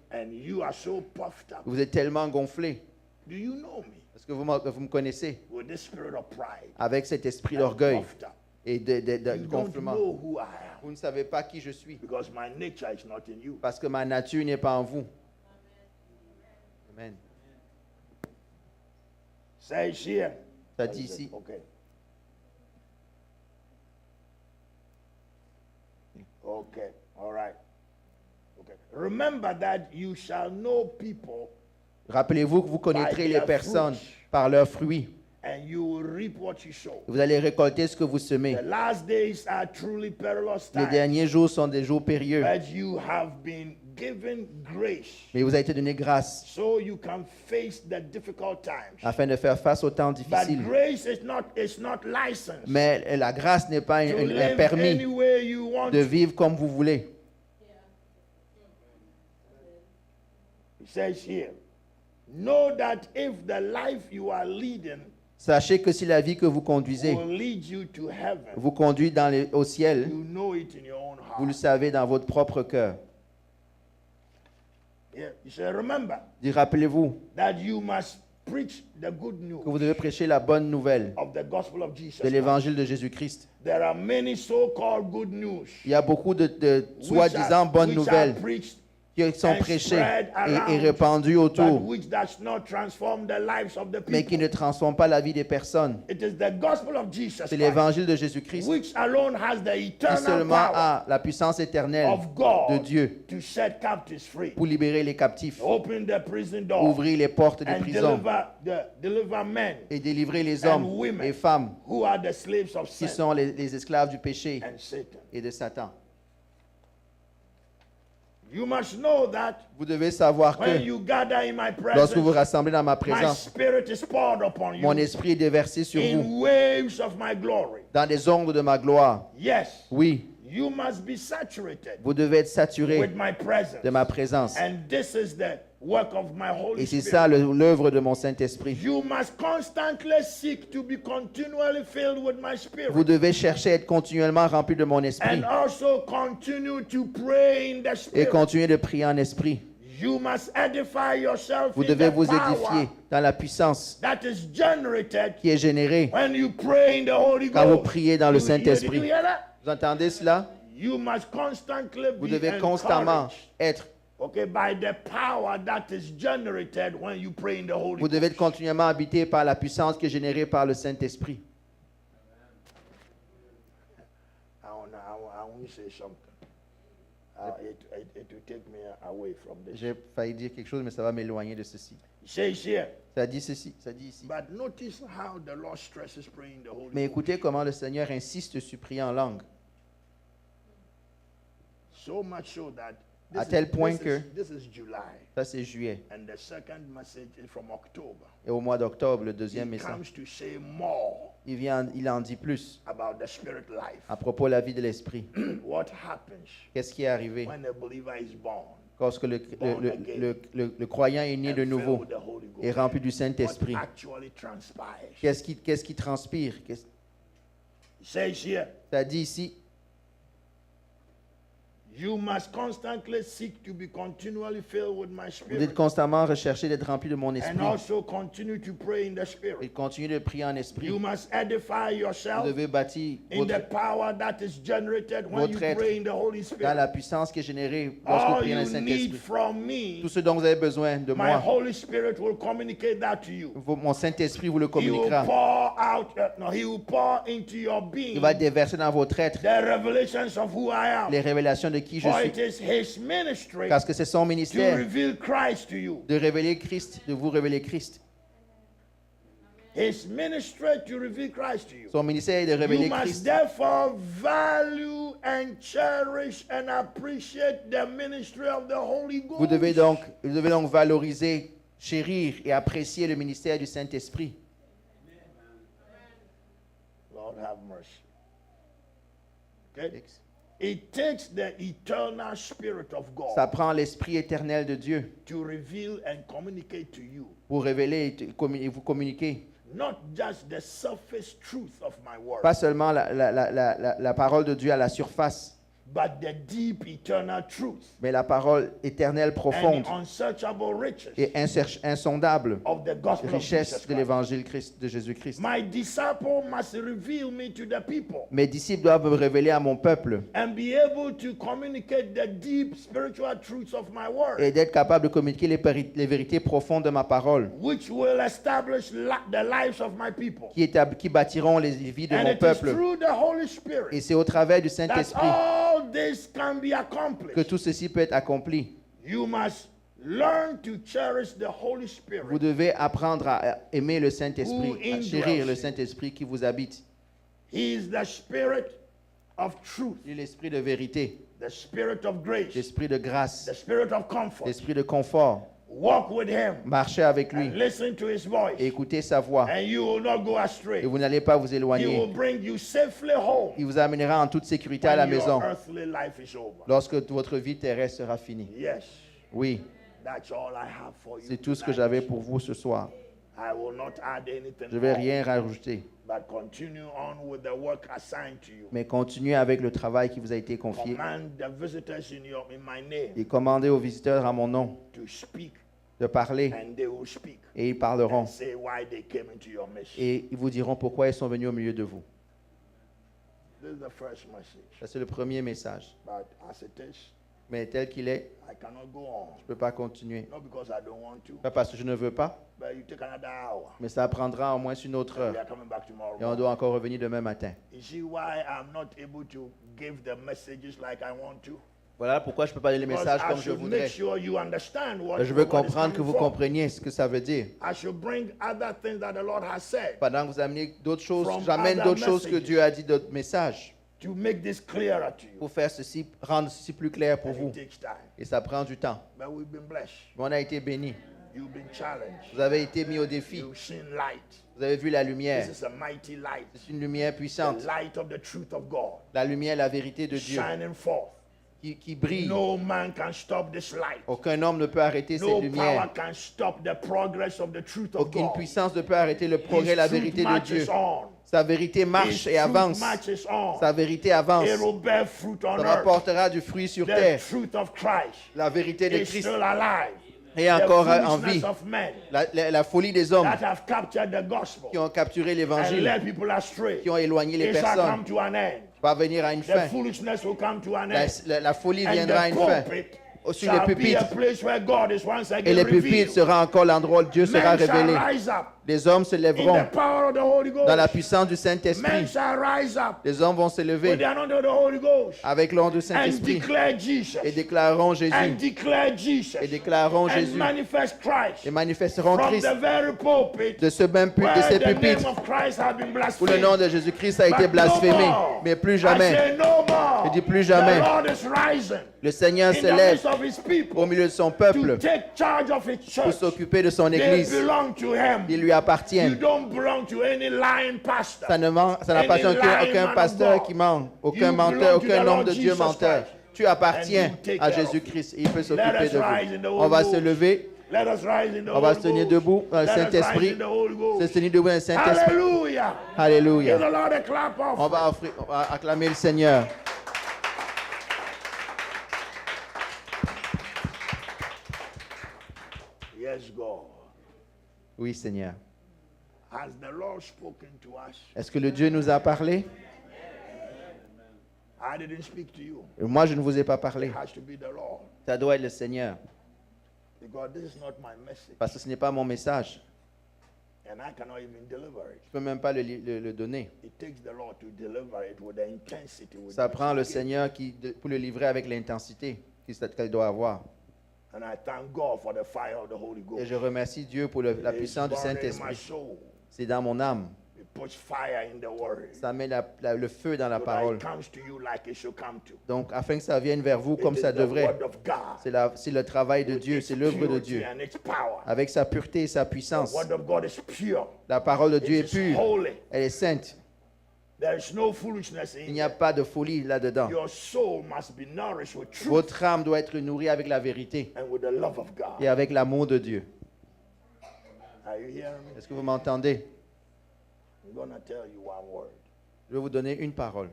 Vous êtes tellement gonflé. Est-ce que vous me connaissez? Avec cet esprit d'orgueil et de gonflement. Vous ne savez pas qui je suis. Parce que ma nature n'est pas en vous. Amen. Ça dit ici. Okay, all right. Okay. Remember that you shall know people. Rappelez-vous que vous connaîtrez les personnes par leurs fruits. And you will reap what you sow. Vous allez récolter ce que vous semez. The last days are truly perilous Les times. derniers jours sont des jours périlleux. But you have been given grace. Mais vous avez été donné grâce So you can face the difficult times. afin de faire face aux temps difficiles. But grace is not license. Mais la grâce n'est pas To un live permis any way you want. de vivre comme vous voulez. It says here, know that if the life you are leading Sachez que si la vie que vous conduisez will lead you to heaven, vous conduit au ciel, you know it in your own vous le heart. savez dans votre propre cœur. Yeah. You say, remember Dit, rappelez-vous that you must preach the good news que vous devez prêcher la bonne nouvelle of the gospel of Jesus de Christ. l'évangile de Jésus-Christ. There are many so-called good news Il y a beaucoup de which soi-disant bonnes which are nouvelles preached qui sont and prêchées spread et around, répandues but autour, which does not transform the lives of the mais qui people. ne transforment pas la vie des personnes. It is the gospel of Jesus C'est Christ, l'évangile de Jésus-Christ which alone has the qui eternal seulement power a la puissance éternelle of God de Dieu to set captives free, pour libérer les captifs, open the prison door, ouvrir les portes des and prisons deliver men et délivrer les and hommes women et femmes who are the slaves of qui sin sont les esclaves du péché and Satan. et de Satan. You must know that Vous devez savoir when que you gather in my lorsque vous vous presence, rassemblez dans ma my présence, spirit is poured upon mon you esprit est déversé sur vous in waves of my glory. dans les ondes de ma gloire. Yes, Oui, you must be saturated vous devez être saturé with my presence. de ma présence. And this is the work of my Holy Et c'est Spirit. ça l'œuvre de mon Saint-Esprit. You must constantly seek to be continually filled with my spirit. Vous devez chercher à être continuellement rempli de mon esprit And also continue to pray in the et spirit. continuer de prier en esprit. You must edify yourself Vous in devez the vous power édifier dans la puissance that is generated qui est générée when you pray in the Holy quand vous Ghost. priez dans le Did you Saint-Esprit. hear that? Vous entendez cela? You must constantly Vous be devez constamment encouraged, être, okay, by the power that is generated when you pray in the Holy vous devez être Ghost. continuellement habité par la puissance qui est générée par le Saint-Esprit. I want to say something. It will take me away from this. J'ai failli dire quelque chose, mais ça va m'éloigner de ceci. It says here, Ça dit ceci, ça dit ici. but notice how the Lord stresses praying the Holy Mais Ghost. écoutez comment le Seigneur insiste sur prier en langue. So much so that À tel point que this is July, ça c'est juillet. and the second message is from October. Et au mois d'octobre, le He deuxième message, comes to say more il en dit plus about the spirit life. à propos de la vie de l'esprit. What happens Qu'est-ce qui est arrivé when a believer is born lorsque le croyant est né and de filled nouveau with the Holy Ghost? et rempli du What Saint-Esprit? actually transpires? Qu'est-ce qui transpire? It says here, Ça dit ici, you must constantly seek to be continually filled with my vous devez spirit, constamment rechercher d'être rempli de mon and esprit also continue to pray in the et spirit. continuer de prier en esprit. You must edify Vous yourself devez bâtir in the votre, power that is generated when you votre être pray in the Holy dans la Spirit. puissance qui est générée lorsque vous All priez dans le you need Saint-Esprit. from me, Tout ce dont vous avez besoin de my moi, Holy Spirit will communicate that to you. mon Saint-Esprit vous le He will communiquera. pour out, he will pour into your being Il va déverser dans votre être the revelations of who I am. les révélations de qui je For it suis. is His ministry Parce que c'est son to ministère reveal Christ to you. de révéler Christ, de vous révéler Christ. His ministry to reveal Christ to you. Son ministère est de You révéler must Christ. therefore value and cherish and appreciate the ministry of the Holy Ghost. Vous devez donc valoriser, chérir et apprécier le ministère du Saint-Esprit. Lord have mercy. Okay? It takes the eternal Spirit of Ça God prend l'Esprit éternel de Dieu to reveal and communicate to you pour révéler et vous communiquer. not just the surface truth of my word, Pas seulement la parole de Dieu à la surface, but the deep eternal truth mais la parole éternelle and profonde the unsearchable riches et insondable of the gospel of Jesus richesse de Christ. l'évangile de Jésus-Christ. My disciple must reveal me to the people Mes disciples doivent me révéler à mon peuple and be able to communicate the deep spiritual truths of my word, et d'être capable de communiquer les vérités profondes de ma parole which will establish the lives of my people. qui bâtiront les vies de And mon it is peuple. through the Holy Et Spirit c'est au travers du that Saint-Esprit all this can be que accomplished. tout ceci peut être accompli. You must Learn to cherish the Holy Spirit. Vous devez apprendre à aimer le Saint-Esprit, à chérir le Saint-Esprit qui vous habite. He is the Spirit of truth. Il est l'Esprit de vérité, The Spirit of grace. l'Esprit de grâce, The Spirit of comfort. l'Esprit de confort. Walk with him. Marchez avec lui And listen to his voice. et écoutez sa voix. And you will not go Et astray. vous n'allez pas vous He will éloigner. bring you safely home. Il vous amènera en toute sécurité à la when maison your earthly life is over. lorsque votre vie terrestre sera finie. Yes. Oui, That's all I have for you. c'est tout ce que tonight. j'avais pour vous ce soir. I will not add anything Je ne vais more, rien rajouter, but continue on with the work assigned to you. mais continuez avec le travail qui vous a été confié Command the visitors in my name et commandez aux visiteurs en mon nom to speak, de parler and they will speak et ils parleront and say why they came into your midst. et ils vous diront pourquoi ils sont venus au milieu de vous. This is the first message. Ça, c'est le premier message. But as it is, Mais tel qu'il est, I cannot go on. je ne peux pas continuer. Not because I don't want to, Pas parce que je ne veux pas, but you take another hour. mais ça prendra au moins une autre We heure. are coming back tomorrow. Et on doit encore revenir demain matin. You see why I'm not able to give the messages like I want to? Voilà pourquoi je ne peux pas donner les Because messages I comme je should voudrais. make sure you understand what, Je veux what is comprendre que coming vous from. compreniez ce que ça veut dire. I should bring other things that the Lord has said Pendant que vous amenez d'autres choses, From j'amène other d'autres choses que messages. Dieu a dit, d'autres messages, to make this clearer to you. pour faire ceci, rendre ceci plus clair pour And vous. it takes time. Et ça prend du temps. But we've been blessed. Mais on a été bénis. You've been challenged. Vous avez été mis au défi. You've seen light. Vous avez vu la lumière. This is a mighty light. C'est une lumière The puissante. light of the truth of God. La lumière, la vérité de Dieu Shining forth. qui brille. No man can stop this light. Aucun homme ne peut arrêter No cette power lumière. can stop the progress of the truth of Aucune God. puissance ne peut arrêter le progrès, His la truth vérité de marches Dieu. on. Sa vérité marche His et truth avance. marches on. Sa vérité avance. It will bear fruit on Ça earth. rapportera du fruit sur The terre. truth of Christ La vérité de is Christ still alive. est encore the en foolishness vie. of men La folie des hommes that have captured the gospel qui ont capturé and l'évangile, led people astray. qui ont éloigné les It shall personnes, come to an end. va venir à une The fin. foolishness will come to an La, end. la folie And viendra à the une fin. pulpit Aussi les shall be a pupitres. place where God is once Et again les pupitres revealed. sera encore l'endroit où Dieu sera Men shall révélé. rise up Les hommes se in lèveront the power of the Holy dans la Ghost. puissance du Men Saint-Esprit. shall rise up Les hommes vont se with the lever anointing of the Holy Ghost avec l'onde du and Saint-Esprit declare Jesus. et déclareront And Jésus. declare Jesus. Et déclareront And Jésus. manifest Christ Et manifesteront from Christ the very pulpit de ce même where de ces the name pupitres of Christ has been où blasphemed. le nom de Jésus-Christ a été But blasphémé. no more. Mais plus I jamais. say no more. Je dis plus jamais. The Lord is rising Le Seigneur in se the lève midst of his people au milieu de son to peuple take charge of his pour church. s'occuper de son They église. belong to him. Il lui appartient. You don't belong to any lying pastor. Ça n'appartient à aucun pasteur qui ment, aucun menteur, aucun homme de Dieu menteur. Tu appartiens à Jésus-Christ et il peut s'occuper de vous. On va se lever, Let us rise in the on va Holy se tenir Ghost. debout dans le Let us rise Saint-Esprit. in the Holy Ghost. Se tenir debout dans le Saint-Esprit. Hallelujah. Give the Alléluia. Lord a clap On off. on va acclamer le Seigneur. Yes, God. Oui, Seigneur. Has the Lord spoken to us? Est-ce que le Dieu nous a parlé? I didn't speak to you. Moi, je ne vous ai pas parlé. It has to be the Lord. Ça doit être le Seigneur. Because this is not my message. Parce que ce n'est pas mon message. And I cannot even deliver it. Je ne peux même pas le donner. It takes the Lord to deliver it with the intensity. With Ça which prend he le gave. Seigneur pour le livrer avec l'intensité qu'elle doit avoir. And I thank God for the fire of the Holy Ghost. Et je remercie Dieu pour la It's puissance du burning in my Saint-Esprit. soul. C'est dans mon âme. It puts fire in the word. Ça met le feu dans la So that parole. it comes to you like it should come to. Donc, afin que ça vienne vers vous It comme is ça the devrait. word of God. C'est le travail de with Dieu, its c'est l'œuvre de purity Dieu. and its power. Avec sa pureté et sa The puissance. word of God is pure. La parole de Dieu It est is pure. holy. Elle est sainte. There is no foolishness Il in n'y a it. pas de folie là-dedans. Your soul must be nourished with truth Votre âme doit être nourrie avec la vérité and with the love of God. et avec l'amour de Dieu. Are you hearing me? Est-ce que vous m'entendez? I'm going to tell you one word. Je vais vous donner une parole.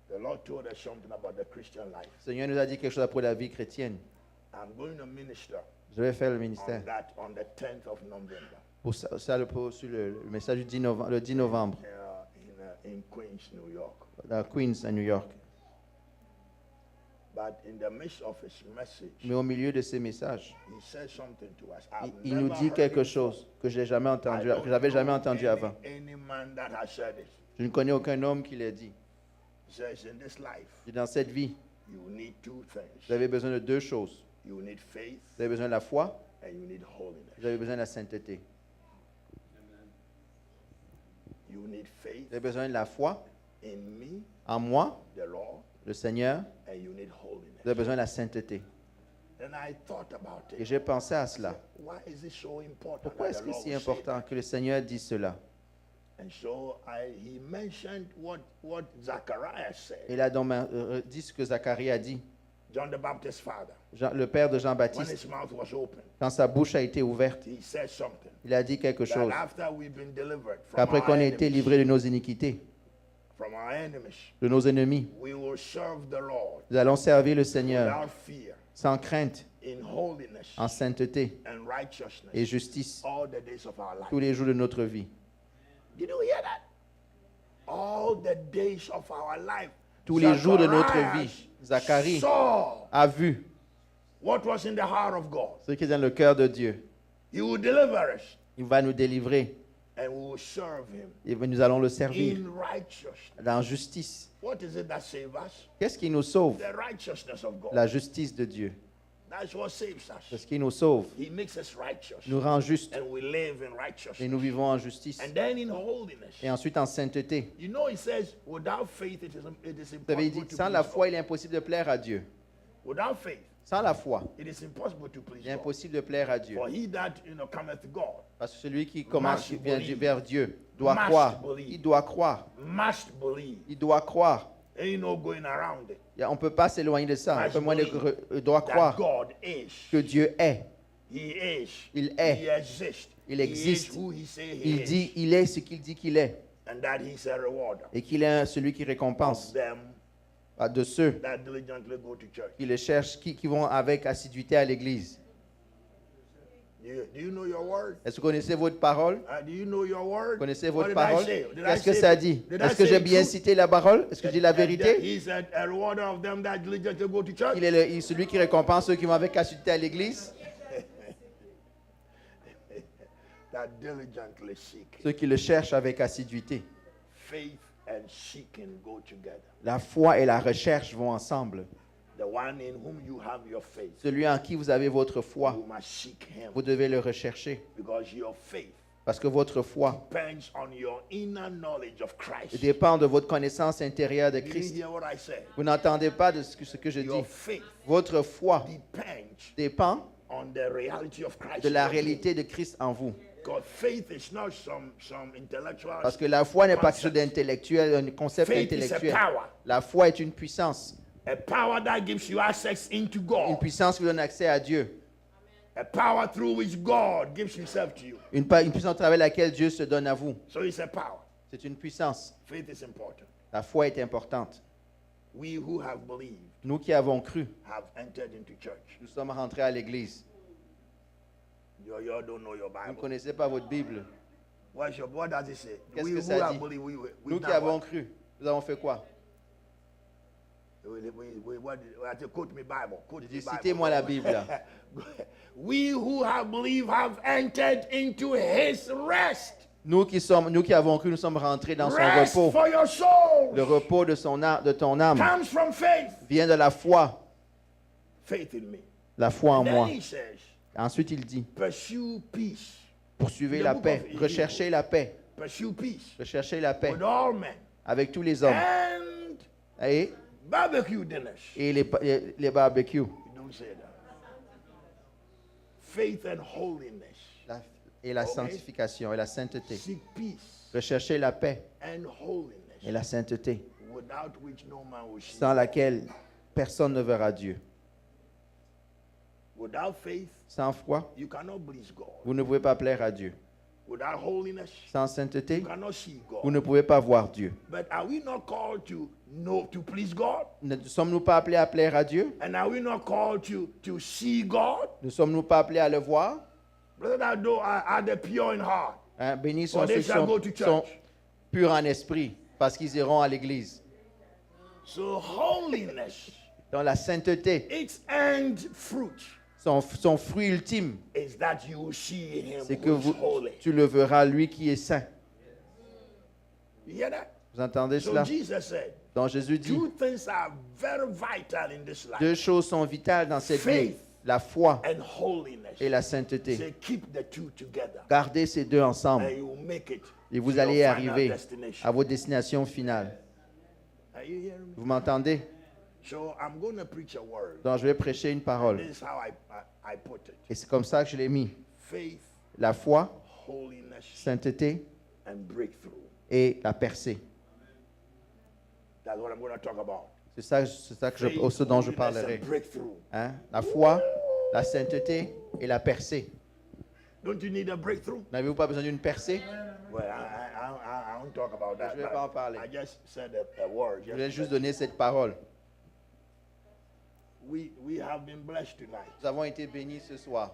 The Lord told us something about the Christian life. Le Seigneur nous a dit quelque chose pour la vie chrétienne. I'm going to minister Je vais faire le on ministère. that on the 10th of November Sur le message du 10 novembre, le 10 novembre in Queens, New York. à Queens, à New York. But in the midst of his message, Mais au milieu de ces messages, he said something to us. il nous dit quelque chose que je n'avais jamais entendu avant. Any man that has said it. Je ne connais aucun homme qui l'ait dit. He says in this life, Et dans cette vie, Vous avez besoin de deux choses. Vous avez besoin de la foi vous avez besoin de la sainteté. Vous avez besoin de la foi en moi, le Seigneur. Vous avez besoin de la sainteté. Et j'ai pensé à cela. Pourquoi est-ce que c'est important que le Seigneur dise cela? Il a donc dit ce que Zacharie a dit. John the Baptist's father. Le père de Jean-Baptiste, quand sa bouche a été ouverte, il a dit quelque chose. Qu'après qu'on ait été livré de nos iniquités, de nos ennemis, nous allons servir le Seigneur sans crainte, en sainteté et justice tous les jours de notre vie. Tous les jours de notre vie, Zacharie a vu ce qui est dans le cœur de Dieu. Il va nous délivrer. Et nous allons le servir dans justice. Qu'est-ce qui nous sauve? La justice de Dieu. C'est ce qui nous sauve. Nous rend justes. Et nous vivons en justice. Et ensuite en sainteté. Vous avez dit, sans la foi, il est impossible de plaire à Dieu. Sans la foi, il est impossible de plaire à Dieu. Parce que celui qui commence vient vers Dieu doit croire. Il doit croire. Il doit croire. On ne peut pas s'éloigner de ça. Il doit croire que Dieu est. Il est. Il existe. Il dit, il est ce qu'il dit qu'il est. Et qu'il est celui qui récompense de ceux qui le cherchent, qui vont avec assiduité à l'église. Est-ce que vous connaissez votre parole? Vous connaissez votre parole? Qu'est-ce que ça dit? Est-ce que j'ai bien cité la parole? Est-ce que je dis la vérité? Il est celui qui récompense ceux qui vont avec assiduité à l'église. Ceux qui le cherchent avec assiduité. La foi et la recherche vont ensemble. Celui en qui vous avez votre foi, vous devez le rechercher. Parce que votre foi dépend de votre connaissance intérieure de Christ. Vous n'entendez pas de ce que je dis. Votre foi dépend de la réalité de Christ en vous. Parce que la foi n'est pas quelque chose d'intellectuel, un concept intellectuel. La foi est une puissance. Une puissance qui vous donne accès à Dieu. Une puissance à travers laquelle Dieu se donne à vous. C'est une puissance. La foi est importante. Nous qui avons cru, nous sommes rentrés à l'église. Vous ne connaissez pas votre Bible. Qu'est-ce que ça dit? Nous qui avons cru, nous avons fait quoi? Je dis, citez-moi la Bible. We who have believed have entered into his rest. Nous qui avons cru, nous sommes rentrés dans son repos. Le repos de ton âme vient de la foi. La foi en moi. Ensuite, il dit, poursuivez la paix, recherchez la paix. Recherchez la paix avec tous les hommes. Et les barbecues. Et la sanctification et la sainteté. Recherchez la paix et la sainteté, sans laquelle personne ne verra Dieu. Sans foi, vous ne pouvez pas plaire à Dieu. Sans sainteté, vous ne pouvez pas voir Dieu. Ne sommes-nous pas appelés à plaire à Dieu? Ne sommes-nous pas appelés à le voir? Bénis sont ceux qui sont purs en esprit, parce qu'ils iront à l'église. Dans la sainteté, son fruit ultime, c'est que tu le verras, lui qui est saint. Vous entendez cela? Donc Jésus dit, two things are very vital in this life. Deux choses sont vitales dans cette vie, la foi and holiness. Et la sainteté. Say, keep the two together. Gardez ces deux ensemble And you will make it et vous allez arriver à votre destination finale. Are you hearing me? Vous m'entendez? So I'm going to preach a word. Donc je vais prêcher une parole. This is how I put it. Et c'est comme ça que je l'ai mis. Faith, la foi, holiness, sainteté and breakthrough. Et la percée. That's what I'm going to talk about. C'est ça ce dont je parlerai. Hein? La foi, la sainteté et la percée. Don't you need a breakthrough? N'avez-vous pas besoin d'une percée? Well, I won't talk about that. Je ne vais pas en parler. I just said a word. Je vais juste donner cette parole. We have been blessed tonight. Nous avons été bénis ce soir.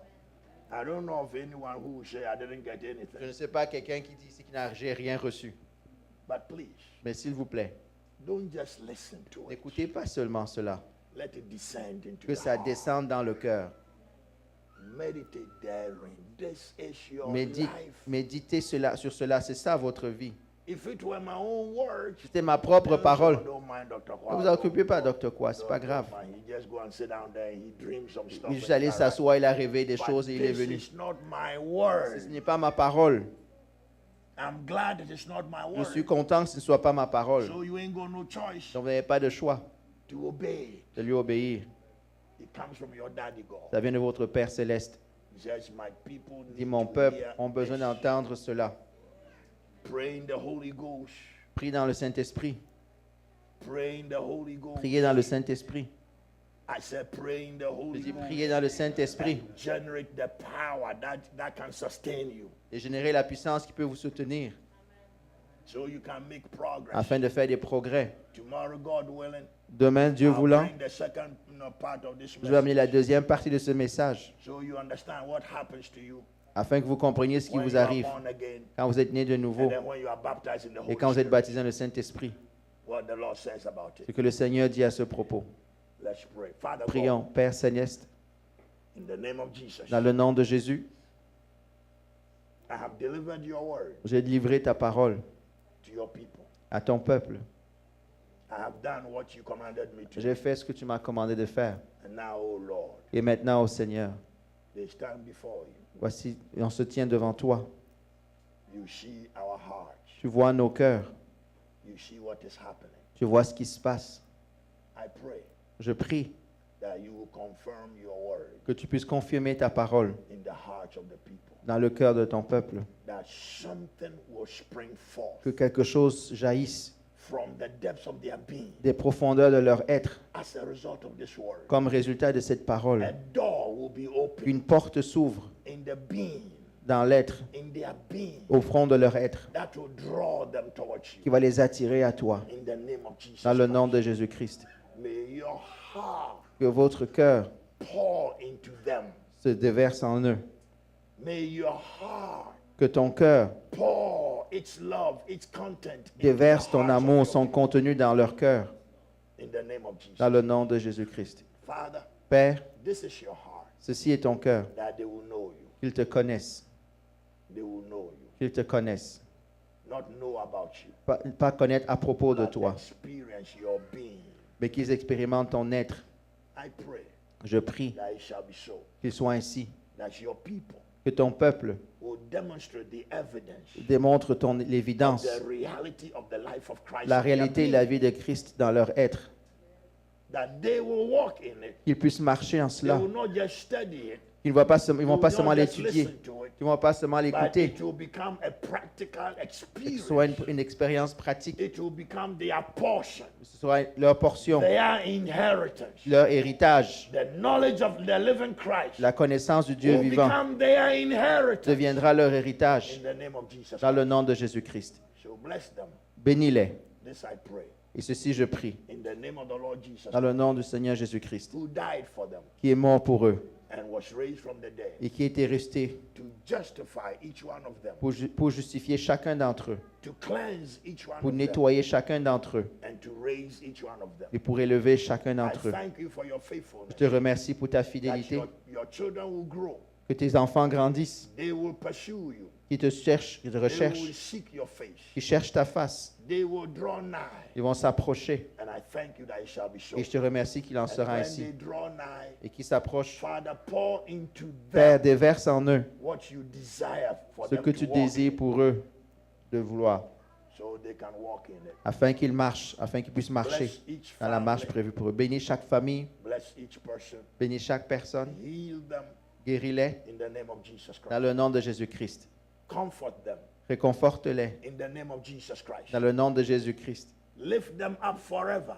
I don't know of anyone who will say I didn't get anything. Je ne sais pas quelqu'un qui dit ici qu'il n'a rien reçu. But please, mais s'il vous plaît, don't just listen to it. N'écoutez pas seulement cela. Let it descend into que ça descende dans le cœur. Meditate therein. This is your life. Méditez sur cela, c'est ça votre vie. If it were my own words, c'était ma propre parole. Ne vous occupez pas, Dr. Quoi, c'est pas grave. Il est juste allé s'asseoir, il a rêvé des choses et il est venu. Ce n'est pas ma parole. Je suis content que ce ne soit pas ma parole. Donc vous n'avez pas de choix de lui obéir. Ça vient de votre Père céleste. Il dit, mon peuple a besoin d'entendre cela. Prie dans le Saint-Esprit. Priez dans le Saint-Esprit. Je dis, priez dans le Saint-Esprit. Et générer la puissance qui peut vous soutenir. Afin de faire des progrès. Demain, Dieu voulant, je vais amener la deuxième partie de ce message. Afin que vous compreniez ce qui vous arrive quand vous êtes né de nouveau et quand vous êtes baptisé dans le Saint-Esprit. Ce que le Seigneur dit à ce propos. Prions, Père Céleste, dans le nom de Jésus, j'ai livré ta parole à ton peuple. J'ai fait ce que tu m'as commandé de faire. Et maintenant, ô Seigneur, voici, on se tient devant toi. Tu vois nos cœurs. Tu vois ce qui se passe. Je prie que tu puisses confirmer ta parole dans le cœur de ton peuple. Que quelque chose jaillisse des profondeurs de leur être comme résultat de cette parole. Une porte s'ouvre dans l'être, au fond de leur être, qui va les attirer à toi, dans le nom de Jésus-Christ. Que votre cœur se déverse en eux. Que ton cœur déverse ton amour, son contenu dans leur cœur, dans le nom de Jésus-Christ. Père, ceci est ton cœur. Qu'ils te connaissent. Qu'ils te connaissent. Pas connaître à propos de toi, mais qu'ils expérimentent ton être. Je prie qu'il soit ainsi. Que ton peuple démontre l'évidence, la réalité et la vie de Christ dans leur être. Qu'ils puissent marcher en cela. Ils ne vont pas seulement l'étudier, ils ne vont pas seulement l'écouter. Que ce soit une expérience pratique. Que ce soit leur portion, leur héritage. La connaissance du Dieu vivant deviendra leur héritage dans le nom de Jésus-Christ. Bénis-les. Et ceci, je prie, dans le nom du Seigneur Jésus-Christ, qui est mort pour eux et qui était resté pour justifier chacun d'entre eux, pour nettoyer chacun d'entre eux et pour élever chacun d'entre eux. Je te remercie pour ta fidélité, Que tes enfants grandissent. They will pursue you. Qui te cherchent, qui te recherchent. They will seek your face. Qui cherchent ta face. They will draw nigh. Ils vont s'approcher. And I thank you that it shall be so. Et je te remercie qu'il en sera ainsi. They draw nigh, et qui s'approchent. Father, pour into them Père, déverse en eux what you desire for ce them que to tu walk désires pour eux de vouloir, so they can walk in it. afin qu'ils marchent, afin qu'ils puissent marcher Bless each dans la marche family. prévue pour eux. Bénis chaque famille, Bless each person. bénis chaque personne, Heal them guéris-les in the name of Jesus dans Christ. le nom de Jésus-Christ. Comfort them Réconforte-les in the name of Jesus Christ. dans le nom de Jésus-Christ. Lift them up forever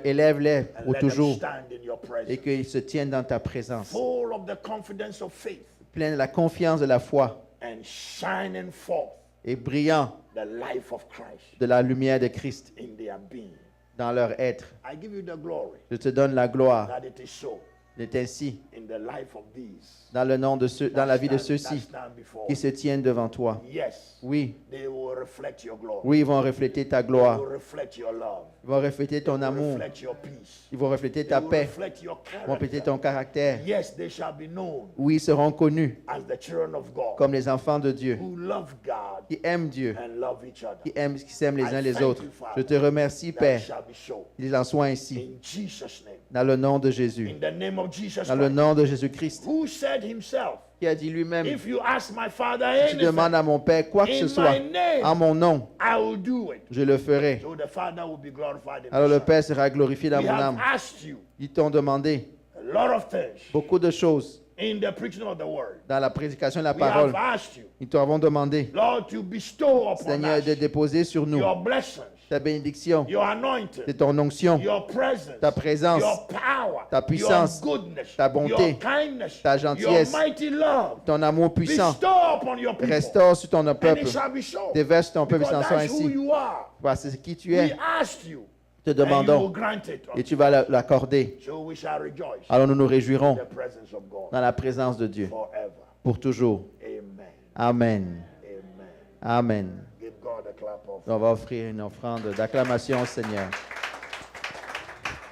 Élève-les and pour let them toujours stand in your presence. et qu'ils se tiennent dans ta présence, Full of the confidence of faith plein de la confiance de la foi and shining forth et brillant the life of Christ de la lumière de Christ in their being. dans leur être. I give you the glory Je te donne la gloire. that it is so Il est ainsi in the life of these dans le nom de ceux, dans la vie de that ceux-ci stand before qui se tiennent devant toi. Yes, Oui, they will reflect your glory. oui, ils vont refléter ta They gloire. will reflect your love. Ils vont refléter ton They will amour. reflect your peace. Ils vont refléter They ta will paix. reflect your Ils vont refléter character. ton caractère. Yes, they shall be known Oui, ils seront connus as the children of God comme les enfants de Dieu, who love God qui aiment Dieu, and love each other. qui s'aiment les uns les thank autres. you, Father, Je te remercie, That Père. it shall be so. Qu'il en soit ainsi. In Jesus' name. Dans le nom de Jésus. In the name of Jesus Dans le Christ. nom de Jésus-Christ. Who said himself, Qui a dit lui-même, if you ask my Father si tu demandes anything, à mon Père quoi que ce in soit, my name, en mon nom, I will do it. je le ferai. So the Father will be glorified in Alors the le Son. Père sera glorifié dans We mon have âme. asked you Ils t'ont demandé a lot of things beaucoup de choses in the preaching of the word. dans la prédication de la We parole. have asked you, Ils t'ont demandé, Lord, to bestow upon Seigneur, de us déposer sur nous your blessings, ta bénédiction, your de anointing, ton onction, your presence, ta présence, your power, ta puissance, your goodness, ta bonté, your kindness, ta gentillesse, your mighty love. ton amour puissant. Bestow upon your people. Restaure sur ton And peuple. it shall be so. Déverse ton peuple Because sans soi that's who ainsi. you are. Parce que c'est qui tu We es. asked you, Te and you will demandons grant it. et tu vas l'accorder. So we shall rejoice Alors nous nous in réjouirons the presence of God dans la présence de Dieu forever. pour toujours. Amen. Amen. Amen. Amen. Give God a clap of. On va offrir une offrande d'acclamation au Seigneur.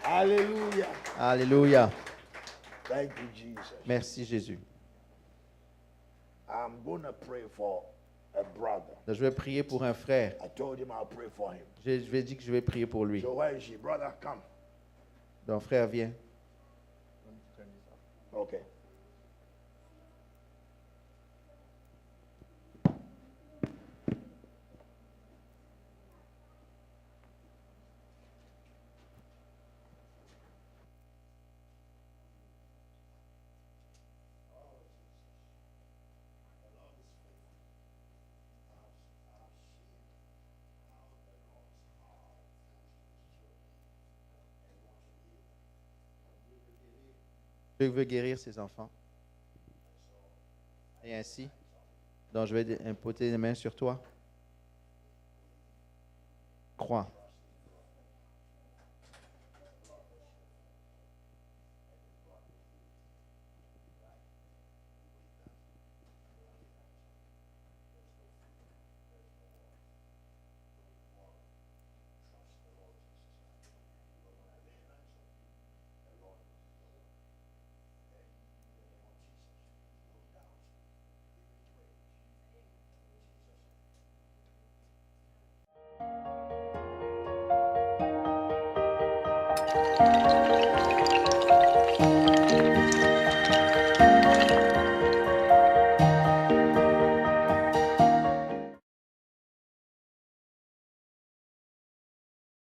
Hallelujah. Alléluia. Thank you, Jesus. Merci Jésus. I'm going to pray for a brother. Je vais prier pour un frère. I told him I'll pray for him. Je vais dire que je vais prier pour lui. So where is he? Brother, come. Donc frère, viens. Okay. Dieu veut guérir ses enfants. Et ainsi, donc je vais imposer les mains sur toi. Crois.